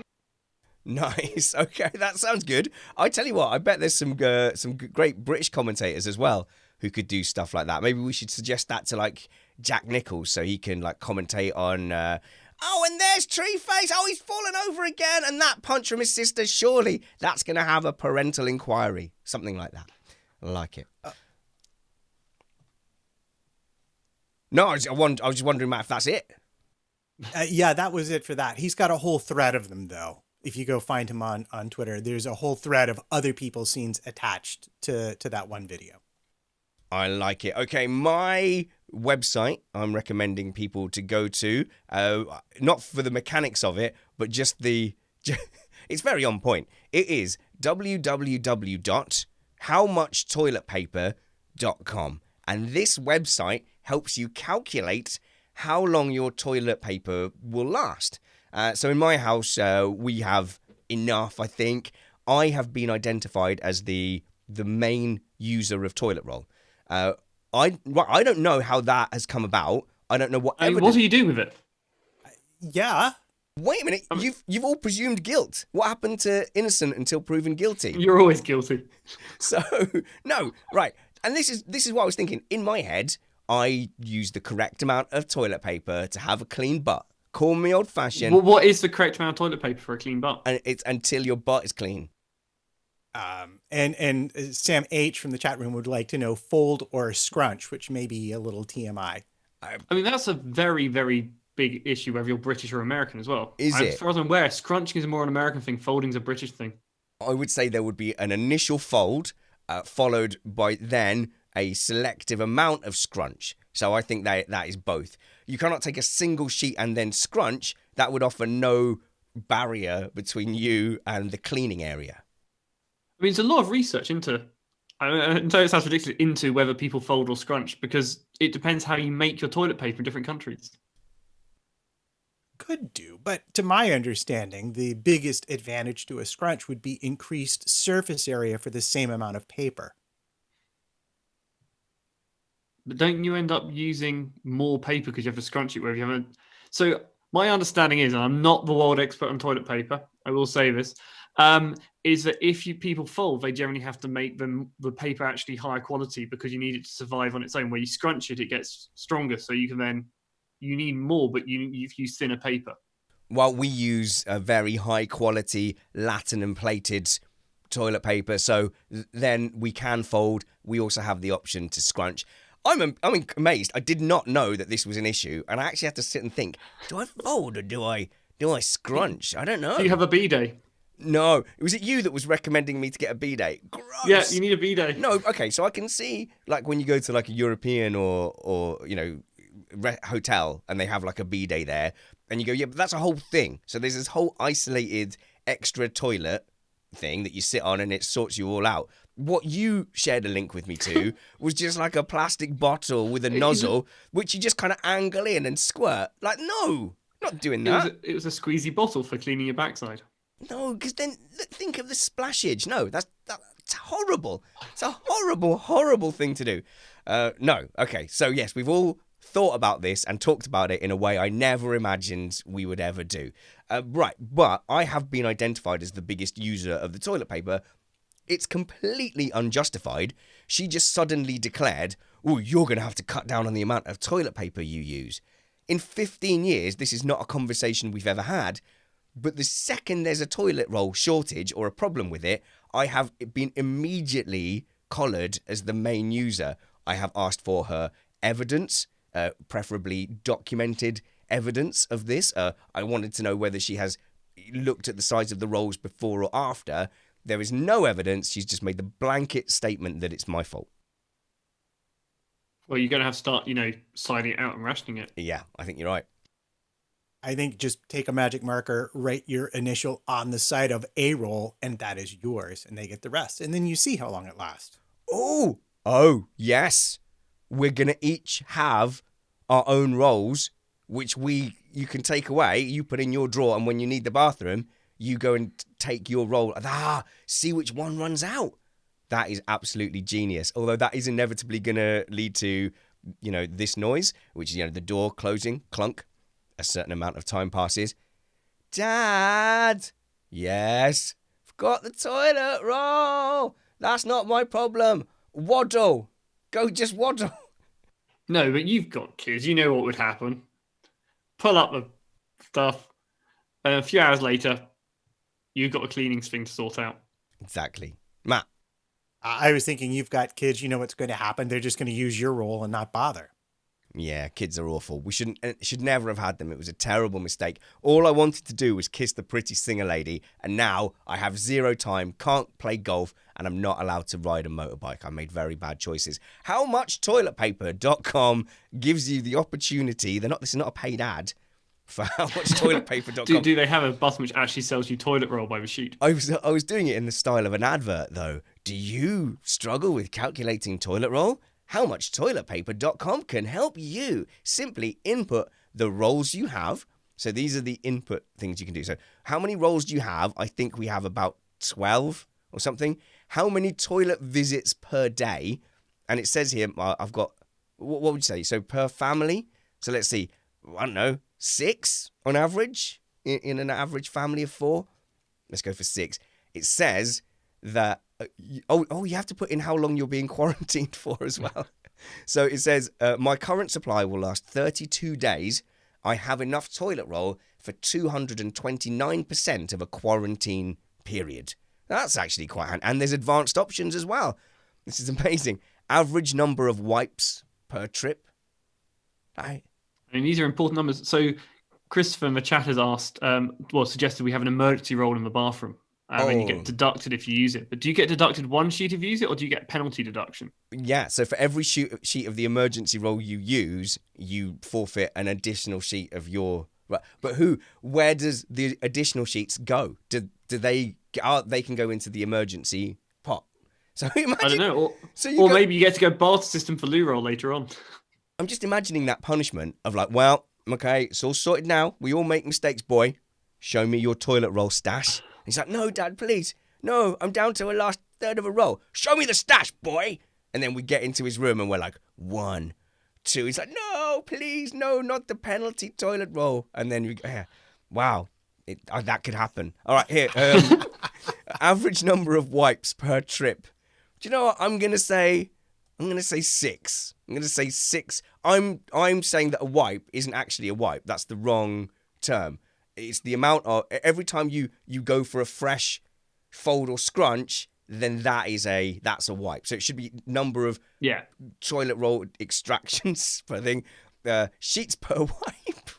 Nice. Okay, that sounds good. I tell you what, I bet there's some great British commentators as well who could do stuff like that. Maybe we should suggest that to like Jack Nichols so he can like commentate on. Oh, and there's Treeface. Oh, he's fallen over again, and that punch from his sister. Surely that's going to have a parental inquiry, something like that. I like it. No, I was just wondering, Matt, if that's it. Yeah, that was it for that. He's got a whole thread of them, though. If you go find him on Twitter, there's a whole thread of other people's scenes attached to that one video. I like it. Okay, my website I'm recommending people to go to, not for the mechanics of it, but just it's very on point. It is www.howmuchtoiletpaper.com. And this website helps you calculate how long your toilet paper will last. So in my house, we have enough, I think. I have been identified as the main user of toilet roll. I don't know how that has come about. I don't know what evidence. What do you do with it? Yeah. Wait a minute, you've all presumed guilt. What happened to innocent until proven guilty? You're always guilty. So no, right. And this is what I was thinking. In my head, I use the correct amount of toilet paper to have a clean butt. Call me old fashioned. Well, what is the correct amount of toilet paper for a clean butt? And it's until your butt is clean. And Sam H from the chat room would like to know fold or scrunch, which may be a little TMI. I mean, that's a very, very big issue whether you're British or American as well. Is it? As far as I'm aware, scrunching is more an American thing, folding's a British thing. I would say there would be an initial fold, followed by then a selective amount of scrunch. So I think that is both. You cannot take a single sheet and then scrunch. That would offer no barrier between you and the cleaning area. I mean, there's a lot of research into, I know it sounds ridiculous, into whether people fold or scrunch because it depends how you make your toilet paper in different countries. Could do, but to my understanding, the biggest advantage to a scrunch would be increased surface area for the same amount of paper. But don't you end up using more paper because you have to scrunch it wherever you haven't? So my understanding is, and I'm not the world expert on toilet paper, I will say this, is that if people fold, they generally have to make the paper actually higher quality because you need it to survive on its own. Where you scrunch it, it gets stronger, so you need more, but you use thinner paper. Well, we use a very high quality latinum plated toilet paper, so then we can fold. We also have the option to scrunch. I'm amazed. I did not know that this was an issue, and I actually had to sit and think: do I fold or do I scrunch? I don't know. Do you have a bidet? No, was it you that was recommending me to get a bidet? Gross. Yeah, you need a bidet. No, okay, so I can see like when you go to like a European or hotel and they have like a bidet there, and you go, yeah, but that's a whole thing. So there's this whole isolated extra toilet thing that you sit on and it sorts you all out. What you shared a link with me to was just like a plastic bottle with a nozzle, which you just kind of angle in and squirt. Like, no, not doing that. It was a squeezy bottle for cleaning your backside. No, because then think of the splashage. No, that's horrible. It's a horrible, horrible thing to do. No, okay. So yes, we've all thought about this and talked about it in a way I never imagined we would ever do. Right, but I have been identified as the biggest user of the toilet paper. It's completely unjustified. She just suddenly declared, oh, you're going to have to cut down on the amount of toilet paper you use. In 15 years, this is not a conversation we've ever had. But the second there's a toilet roll shortage or a problem with it, I have been immediately collared as the main user. I have asked for her evidence, preferably documented evidence of this. I wanted to know whether she has looked at the size of the rolls before or after. There is no evidence. She's just made the blanket statement that it's my fault. Well, you're going to have to start, sliding it out and rationing it. Yeah, I think you're right. I think just take a magic marker, write your initial on the side of a roll, and that is yours, and they get the rest. And then you see how long it lasts. Oh, yes. We're going to each have our own rolls, which you can take away. You put in your drawer, and when you need the bathroom, you go and take your roll. See which one runs out. That is absolutely genius. Although that is inevitably going to lead to, this noise, which is, the door closing, clunk. A certain amount of time passes. Dad! Yes? Forgot the toilet roll! That's not my problem. Waddle! Go just waddle. No, but you've got kids. You know what would happen. Pull up the stuff. And a few hours later, you've got a cleaning thing to sort out. Exactly. Matt? I was thinking you've got kids, you know what's going to happen. They're just going to use your roll and not bother. Yeah, kids are awful. We should never have had them. It was a terrible mistake. All I wanted to do was kiss the pretty singer lady, and now I have zero time, can't play golf, and I'm not allowed to ride a motorbike. I made very bad choices. HowMuchToiletPaper.com gives you the opportunity. This is not a paid ad for HowMuchToiletPaper.com. Do they have a button which actually sells you toilet roll by the sheet? I was doing it in the style of an advert, though. Do you struggle with calculating toilet roll? HowMuchToiletPaper.com can help you. Simply input the rolls you have. So these are the input things you can do. So how many rolls do you have? I think we have about 12 or something. How many toilet visits per day? And it says here, I've got, what would you say? So per family? So let's see, I don't know, 6 on average in an average family of 4? Let's go for 6. It says that you have to put in how long you're being quarantined for as well. So it says, my current supply will last 32 days. I have enough toilet roll for 229% of a quarantine period. That's actually quite handy. And there's advanced options as well. This is amazing. Average number of wipes per trip. These are important numbers. So Christopher in the chat has asked, suggested we have an emergency roll in the bathroom. And you get deducted if you use it. But do you get deducted one sheet if you use it, or do you get penalty deduction? Yeah, so for every sheet of the emergency roll you use, you forfeit an additional sheet of your... Right. But where does the additional sheets go? Do they can go into the emergency pot? So imagine, I don't know. Or maybe you get to go barter system for loo roll later on. I'm just imagining that punishment of okay, it's all sorted now. We all make mistakes, boy. Show me your toilet roll stash. He's like, no, Dad, please. No, I'm down to a last third of a roll. Show me the stash, boy. And then we get into his room and we're like, 1, 2. He's like, no, please, no, not the penalty toilet roll. And then wow, that could happen. All right, here. Average number of wipes per trip. Do you know what? I'm gonna say 6. I'm gonna say 6. I'm saying that a wipe isn't actually a wipe. That's the wrong term. It's the amount of every time you go for a fresh fold or scrunch, then that's a wipe. So it should be number of toilet roll extractions per thing, sheets per wipe.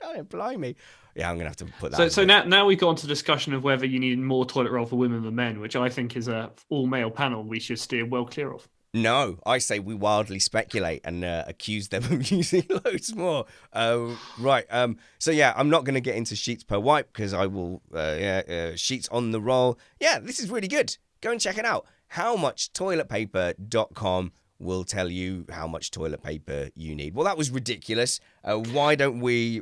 Oh, blimey. Yeah, I'm gonna have to put that. So now we've got onto the discussion of whether you need more toilet roll for women than men, which I think is a all male panel we should steer well clear of. No, I say we wildly speculate and accuse them of using loads more. Right. So yeah, I'm not going to get into sheets per wipe because I will. Sheets on the roll. Yeah, this is really good. Go and check it out. HowMuchToiletPaper.com will tell you how much toilet paper you need. Well, that was ridiculous. Why don't we?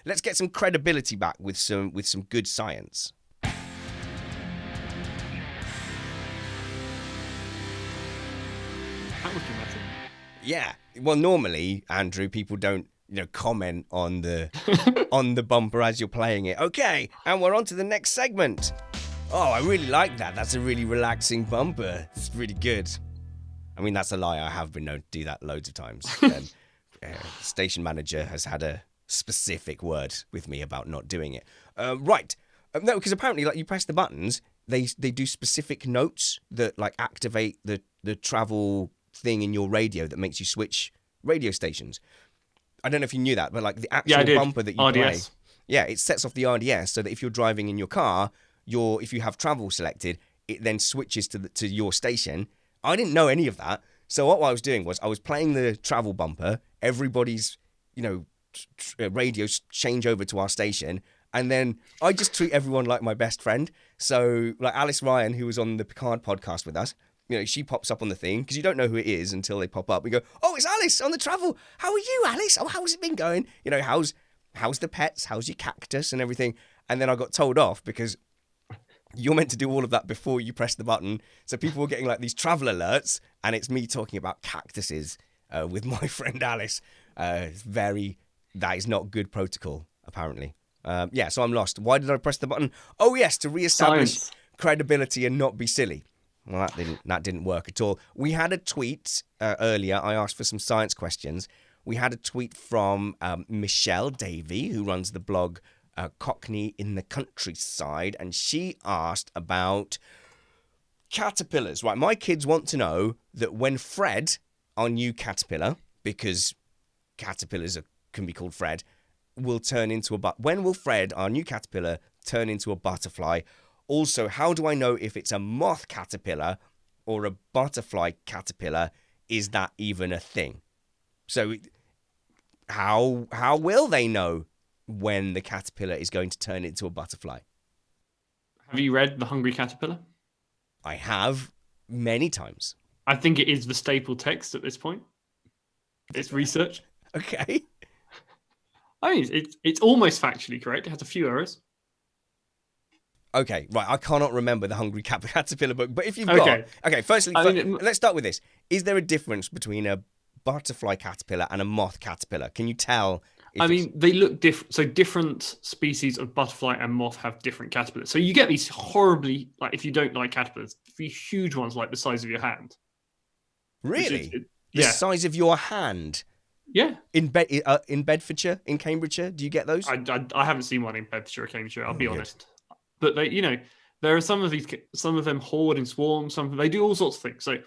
Let's get some credibility back with some good science. That was dramatic. Yeah. Well, normally, Andrew, people don't, comment on the on the bumper as you're playing it. Okay, and we're on to the next segment. Oh, I really like that. That's a really relaxing bumper. It's really good. I mean, that's a lie. I have been known to do that loads of times. Station manager has had a specific word with me about not doing it. Right. No, because apparently, you press the buttons, they do specific notes that activate the travel thing in your radio that makes you switch radio stations. I don't know if you knew that, but the actual bumper that you RDS. Yeah, it sets off the RDS so that if you're driving in your car, if you have travel selected, it then switches to your station. I didn't know any of that. So what I was doing was I was playing the travel bumper. Everybody's, radios change over to our station. And then I just treat everyone like my best friend. So like Alice Ryan, who was on the Picard podcast with us, she pops up on the thing because you don't know who it is until they pop up. We go, oh, it's Alice on the travel. How are you, Alice? Oh, how's it been going? How's the pets? How's your cactus and everything? And then I got told off because you're meant to do all of that before you press the button. So people were getting like these travel alerts, and it's me talking about cactuses with my friend Alice. That is not good protocol, apparently. So I'm lost. Why did I press the button? Oh, yes, to reestablish credibility and not be silly. Well, that didn't work at all. We had a tweet earlier. I asked for some science questions. We had a tweet from Michelle Davey, who runs the blog Cockney in the Countryside, and she asked about caterpillars. Right, my kids want to know that when Fred, our new caterpillar, because caterpillars can be called Fred, will turn into when will Fred, our new caterpillar, turn into a butterfly? Also, how do I know if it's a moth caterpillar or a butterfly caterpillar? Is that even a thing? So how will they know when the caterpillar is going to turn into a butterfly? Have you read The Hungry Caterpillar? I have many times. I think it is the staple text at this point. It's research. Okay. I mean, it's almost factually correct. It has a few errors. Okay, right. I cannot remember the Hungry Caterpillar book, but if you've Okay. got... Okay, firstly, let's start with this. Is there a difference between a butterfly caterpillar and a moth caterpillar? Can you tell? They look different. So different species of butterfly and moth have different caterpillars. So you get these horribly, like if you don't like caterpillars, these huge ones like the size of your hand. Really? The size of your hand? Yeah. In Bedfordshire, in Cambridgeshire, do you get those? I haven't seen one in Bedfordshire or Cambridgeshire, I'll be honest. But there are some of them hoard in swarms, they do all sorts of things. So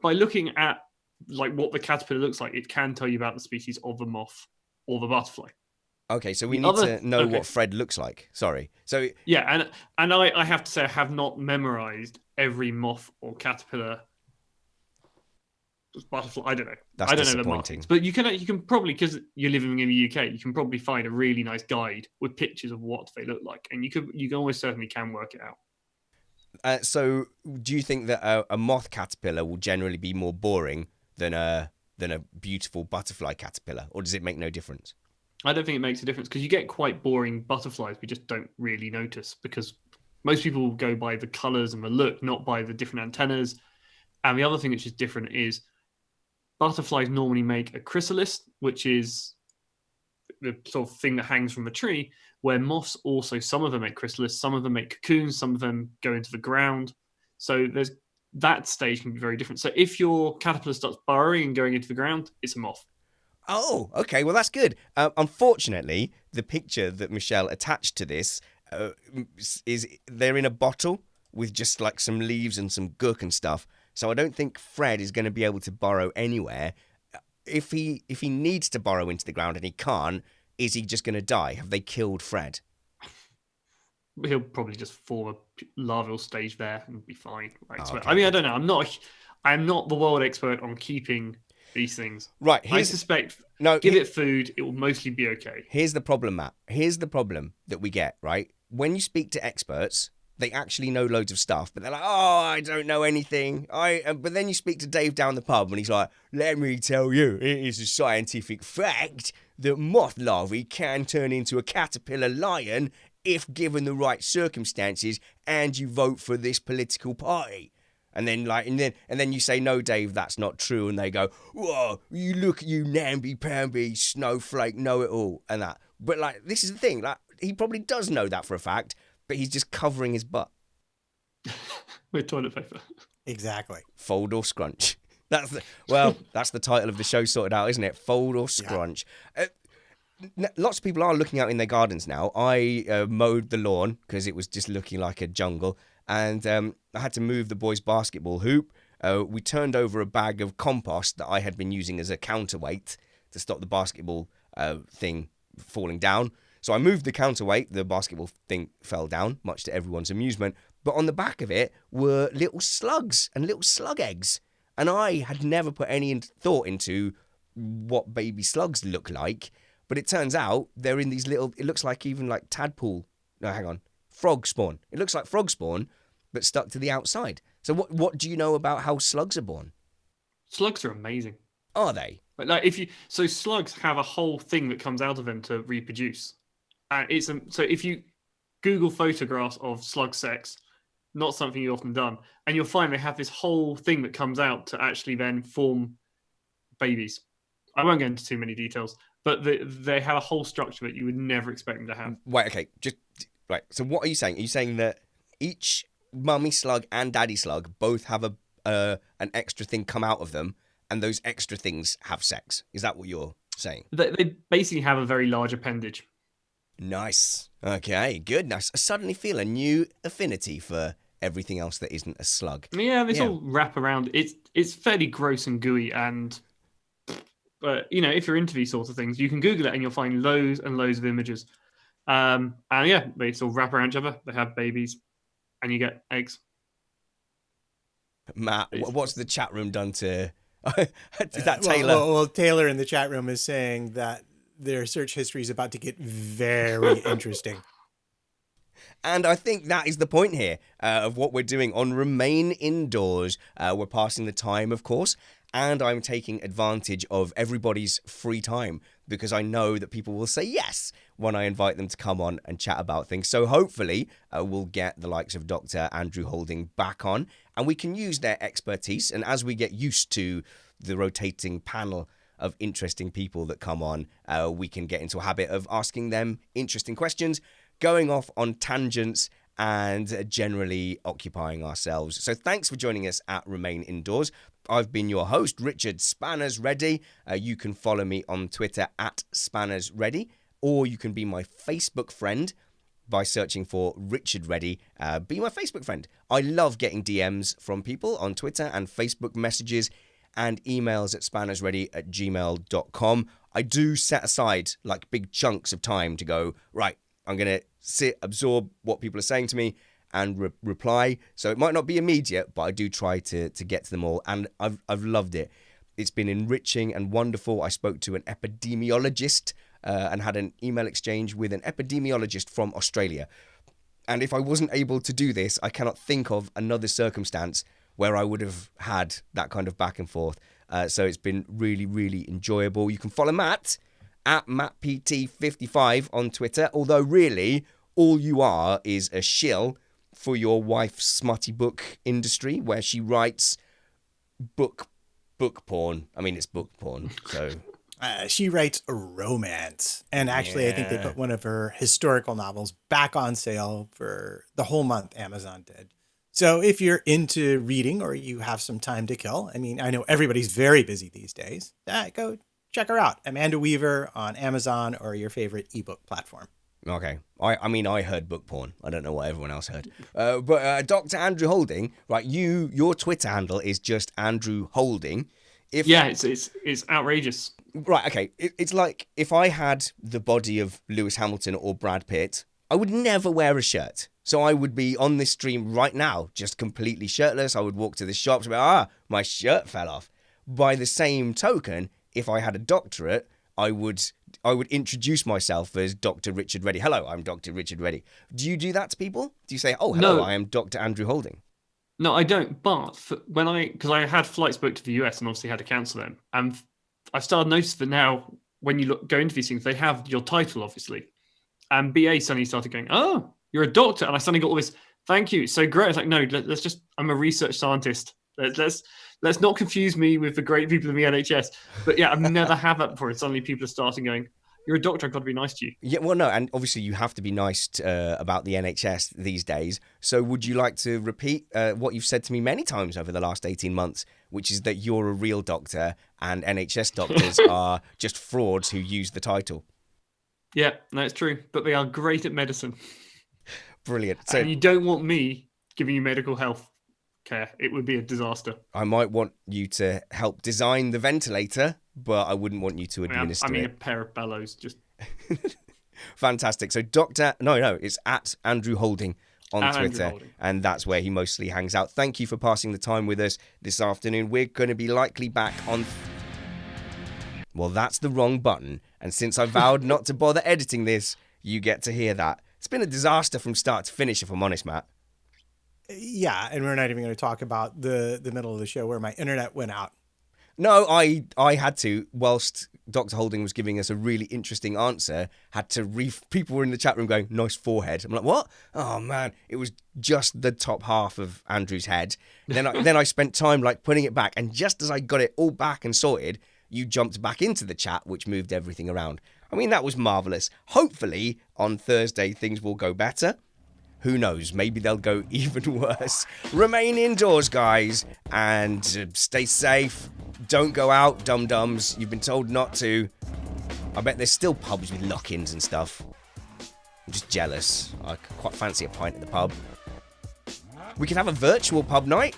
by looking at like what the caterpillar looks like, it can tell you about the species of the moth or the butterfly. Okay, so we need to know what Fred looks like. Sorry. So yeah, and I have to say I have not memorized every moth or caterpillar butterfly. I don't know. That's I don't know the disappointing. markings, but you can probably, because you're living in the UK, you can probably find a really nice guide with pictures of what they look like, and you almost certainly can work it out. So do you think that a moth caterpillar will generally be more boring than a beautiful butterfly caterpillar, or does it make no difference? I don't think it makes a difference because you get quite boring butterflies. We just don't really notice because most people will go by the colours and the look, not by the different antennas. And the other thing which is different is butterflies normally make a chrysalis, which is the sort of thing that hangs from a tree, where moths also, some of them make chrysalis, some of them make cocoons, some of them go into the ground. So that stage can be very different. So if your caterpillar starts burrowing and going into the ground, it's a moth. Oh, okay. Well, that's good. Unfortunately, the picture that Michelle attached to this is they're in a bottle with just like some leaves and some gook and stuff. So I don't think Fred is going to be able to burrow anywhere. If he needs to burrow into the ground and he can't, is he just going to die? Have they killed Fred? He'll probably just form a larval stage there and be fine. Okay. I mean, I don't know. I'm not the world expert on keeping these things. Right. I suspect give it food, it will mostly be okay. Here's the problem, Matt. Here's the problem that we get, right? When you speak to experts, they actually know loads of stuff, but they're like, oh, I don't know anything. But then you speak to Dave down the pub and he's like, let me tell you, it is a scientific fact that moth larvae can turn into a caterpillar lion if given the right circumstances and you vote for this political party. And then you say, no, Dave, that's not true. And they go, whoa, you look at you namby-pamby snowflake know-it-all and that. But like, this is the thing, like, he probably does know that for a fact, but he's just covering his butt. With toilet paper. Exactly. Fold or scrunch. That's the title of the show sorted out, isn't it? Fold or scrunch. Yeah. Lots of people are looking out in their gardens now. I mowed the lawn because it was just looking like a jungle. And I had to move the boys' basketball hoop. We turned over a bag of compost that I had been using as a counterweight to stop the basketball thing falling down. So I moved the counterweight, the basketball thing fell down, much to everyone's amusement. But on the back of it were little slugs and little slug eggs. And I had never put any thought into what baby slugs look like. But it turns out they're in these little, it looks like even like tadpole, no, hang on, frog spawn. It looks like frog spawn, but stuck to the outside. So what do you know about how slugs are born? Slugs are amazing. Are they? But like so slugs have a whole thing that comes out of them to reproduce. And so if you Google photographs of slug sex, not something you've often done, and you'll find they have this whole thing that comes out to actually then form babies. I won't go into too many details, but they have a whole structure that you would never expect them to have. Wait, okay, right. So what are you saying? Are you saying that each mummy slug and daddy slug both have an extra thing come out of them, and those extra things have sex? Is that what you're saying? They basically have a very large appendage. Nice. Okay, good. Nice. I suddenly feel a new affinity for everything else that isn't a slug. Yeah, this all wrap around. It's fairly gross and gooey, but if you're into these sorts of things, you can Google it and you'll find loads and loads of images. And yeah, they sort of wrap around each other. They have babies, and you get eggs. Matt, what's the chat room done to? Is that Taylor? Well, Taylor in the chat room is saying that their search history is about to get very interesting. And I think that is the point here of what we're doing on Remain Indoors. We're passing the time, of course, and I'm taking advantage of everybody's free time because I know that people will say yes when I invite them to come on and chat about things. So hopefully we'll get the likes of Dr. Andrew Holding back on and we can use their expertise. And as we get used to the rotating panel of interesting people that come on, we can get into a habit of asking them interesting questions, going off on tangents, and generally occupying ourselves. So thanks for joining us at Remain Indoors. I've been your host, Richard Spanners Ready. You can follow me on Twitter at Spanners Ready, or you can be my Facebook friend by searching for Richard Reddy. Be my Facebook friend. I love getting DMs from people on Twitter and Facebook messages and emails at spannersready@gmail.com. I do set aside like big chunks of time to go, right, I'm going to sit, absorb what people are saying to me and reply. So it might not be immediate, but I do try to get to them all. And I've loved it. It's been enriching and wonderful. I spoke to an epidemiologist and had an email exchange with an epidemiologist from Australia. And if I wasn't able to do this, I cannot think of another circumstance where I would have had that kind of back and forth. So it's been really, really enjoyable. You can follow Matt at MattPT55 on Twitter, although really all you are is a shill for your wife's smutty book industry where she writes book porn. I mean, it's book porn, so... She writes a romance. And actually, I think they put one of her historical novels back on sale for the whole month, Amazon did. So if you're into reading or you have some time to kill, I mean, I know everybody's very busy these days, go check her out. Amanda Weaver on Amazon or your favorite ebook platform. Okay. I mean, I heard book porn. I don't know what everyone else heard. But Dr. Andrew Holding, right, your Twitter handle is just Andrew Holding. It's outrageous. Right, okay. It's like if I had the body of Lewis Hamilton or Brad Pitt, I would never wear a shirt. So I would be on this stream right now, just completely shirtless. I would walk to the shops and be, my shirt fell off. By the same token, if I had a doctorate, I would introduce myself as Dr. Richard Reddy. Hello, I'm Dr. Richard Reddy. Do you do that to people? Do you say, hello, No. I am Dr. Andrew Holding? No, I don't. But because I had flights booked to the US and obviously had to cancel them, and I've started noticing that now when you go into these things, they have your title, obviously. And BA suddenly started going, oh, you're a doctor. And I suddenly got all this, thank you, it's so great. It's like, no, let's just, I'm a research scientist. Let's not confuse me with the great people in the NHS. But yeah, I've never had that before. And suddenly people are starting going, you're a doctor, I've got to be nice to you. Yeah, well, no, and obviously you have to be nice about the NHS these days. So would you like to repeat what you've said to me many times over the last 18 months, which is that you're a real doctor and NHS doctors are just frauds who use the title? Yeah, no, it's true. But they are great at medicine. Brilliant. So and you don't want me giving you medical health care. It would be a disaster. I might want you to help design the ventilator, but I wouldn't want you to administer I mean, it. a pair of bellows, just... Fantastic. So it's at Andrew Holding on Andrew Twitter, Holding. and that's where he mostly hangs out. Thank you for passing the time with us this afternoon. We're going to be likely back on... Well, that's the wrong button, and since I vowed not to bother editing this, you get to hear that. It's been a disaster from start to finish, if I'm honest, Matt. Yeah, and we're not even going to talk about the middle of the show where my internet went out. No, I had to, whilst Dr. Holding was giving us a really interesting answer, had to people were in the chat room going, nice forehead. I'm like, what? Oh man, it was just the top half of Andrew's head. Then I spent time like putting it back, and just as I got it all back and sorted, you jumped back into the chat, which moved everything around. I mean, that was marvellous. Hopefully, on Thursday, things will go better. Who knows? Maybe they'll go even worse. Remain indoors, guys, and stay safe. Don't go out, dum-dums. You've been told not to. I bet there's still pubs with lock-ins and stuff. I'm just jealous. I quite fancy a pint at the pub. We could have a virtual pub night.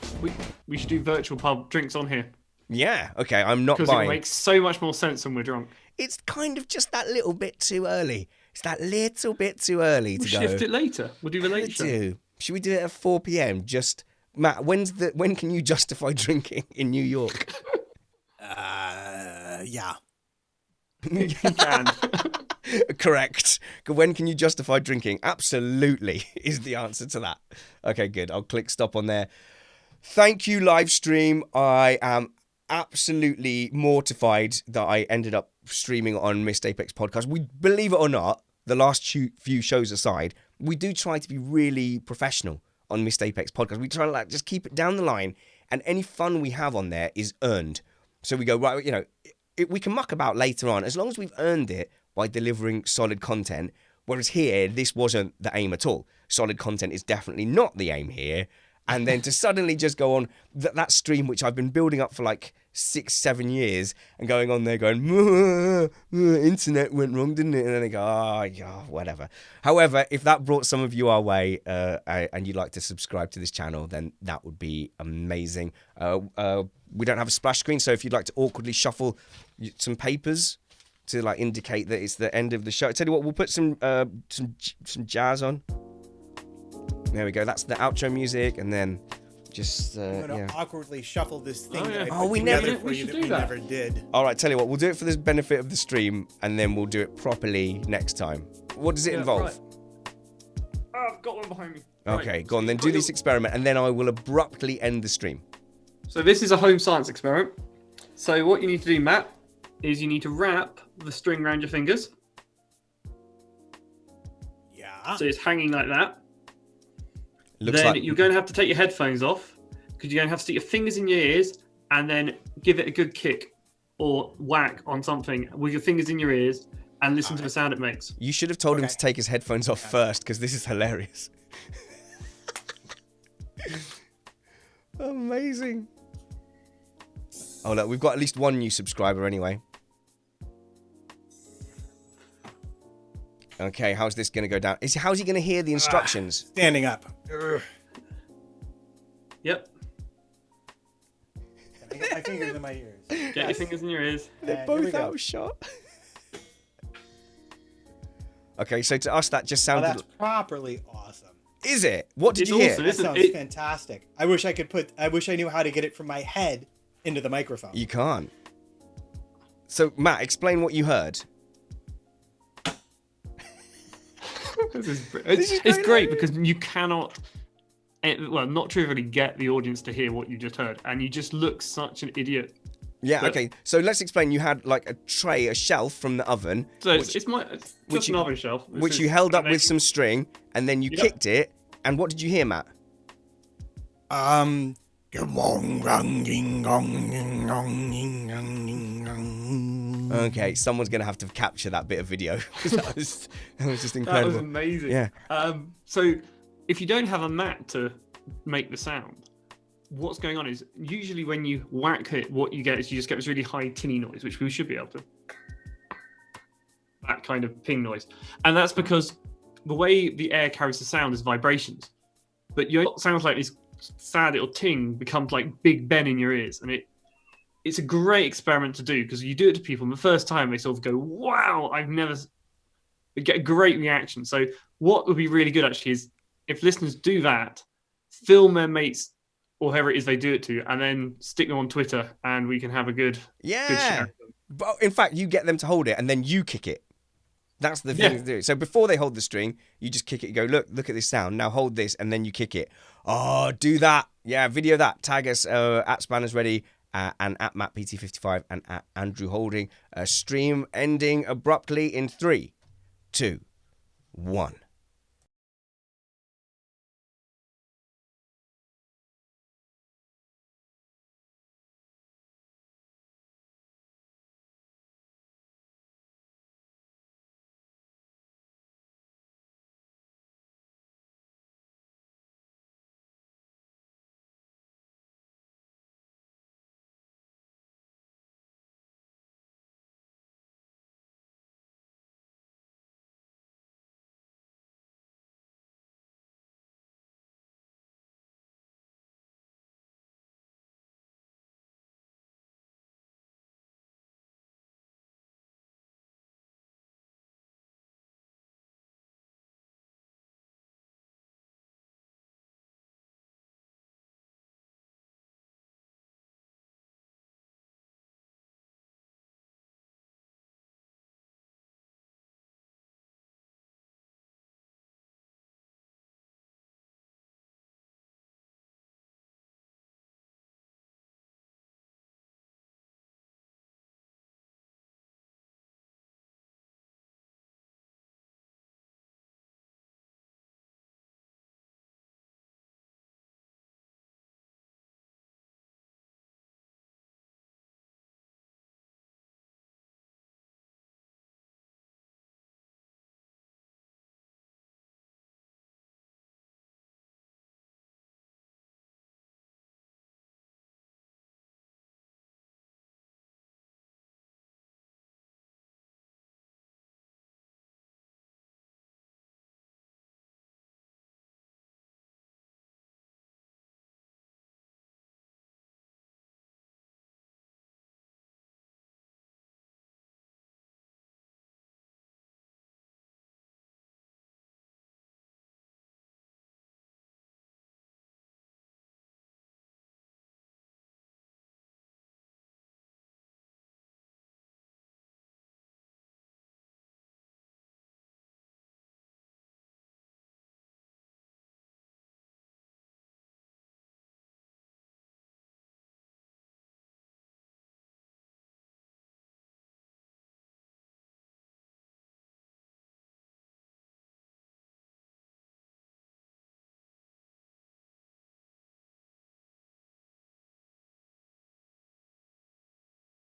We should do virtual pub drinks on here. Yeah, okay, I'm not Because it buying. makes so much more sense when we're drunk. It's kind of just that little bit too early. It's that little bit too early to We'll go. shift it later. We'll do the late show. Should we do it at 4 p.m? Just Matt, when can you justify drinking in New York? Yeah. You can. Correct. When can you justify drinking? Absolutely is the answer to that. Okay, good. I'll click stop on there. Thank you, live stream. I am absolutely mortified that I ended up streaming on Missed Apex podcast. We believe it or not, the last few shows aside, we do try to be really professional on Missed Apex podcast. We try to like just keep it down the line, and any fun we have on there is earned. So we go, right, you know, we can muck about later on as long as we've earned it by delivering solid content. Whereas here, this wasn't the aim at all. Solid content is definitely not the aim here. And then to suddenly just go on that stream, which I've been building up for like 6-7 years, and going on there going, internet went wrong, didn't it? And then they go, oh, yeah, whatever. However, if that brought some of you our way and you'd like to subscribe to this channel, then that would be amazing. We don't have a splash screen, so if you'd like to awkwardly shuffle some papers to like indicate that it's the end of the show, I tell you what, we'll put some jazz on. There we go. That's the outro music, and then just I'm gonna yeah. awkwardly shuffle this thing. Oh, yeah. that I Oh, put we together never- for we you should that do we that. never did. All right, tell you what, we'll do it for the benefit of the stream, and then we'll do it properly next time. What does it involve? right. Oh, I've got one behind me. Okay, Right. go on then. Do this experiment, and then I will abruptly end the stream. So this is a home science experiment. So what you need to do, Matt, is you need to wrap the string around your fingers. Yeah. So it's hanging like that. Looks Then like you're going to have to take your headphones off because you're going to have to stick your fingers in your ears and then give it a good kick or whack on something with your fingers in your ears and listen to the sound it makes. you should have told him Okay. to take his headphones off first, because this is hilarious. Amazing. Oh look, we've got at least one new subscriber anyway. Okay, how's this going to go down? How's he going to hear the instructions? Standing up. Ugh. Yep. I get my fingers in my ears. Get your fingers in your ears. They're And here we both go. outshot. Okay, so to us that just Oh, sounded... that's properly awesome. Is it? What did It's you hear? awesome. That Listen, sounds it- fantastic. I wish I knew how to get it from my head into the microphone. You can't. So, Matt, explain what you heard. It's great because you cannot, well, not trivially get the audience to hear what you just heard, and you just look such an idiot. Yeah, But- okay. So let's explain. You had like a tray, a shelf from the oven, So which, it's which just you- an oven shelf. This which is you held up with amazing. some string, and then you Yep. kicked it. And what did you hear, Matt? Okay, someone's gonna have to capture that bit of video. 'Cause that was just That incredible. was amazing. Yeah. So if you don't have a mat to make the sound, what's going on is usually when you whack it, what you get is you just get this really high tinny noise, which we should be able to. That kind of ping noise. And that's because the way the air carries the sound is vibrations. But your sounds like this sad little ting becomes like Big Ben in your ears. And it's a great experiment to do because you do it to people and the first time they sort of go, wow, I've never We get a great reaction. So what would be really good actually is if listeners do that, film their mates or whoever it is they do it to, and then stick them on Twitter, and we can have a good Yeah. share. But in fact, you get them to hold it, and then you kick it. That's the thing to do. So before they hold the string, you just kick it. You go, look at this sound. Now hold this, and then you kick it. Oh, do that. Yeah, video that. Tag us at Spanners Ready and at MattPT55 and at Andrew Holding. Stream ending abruptly in 3, 2, 1.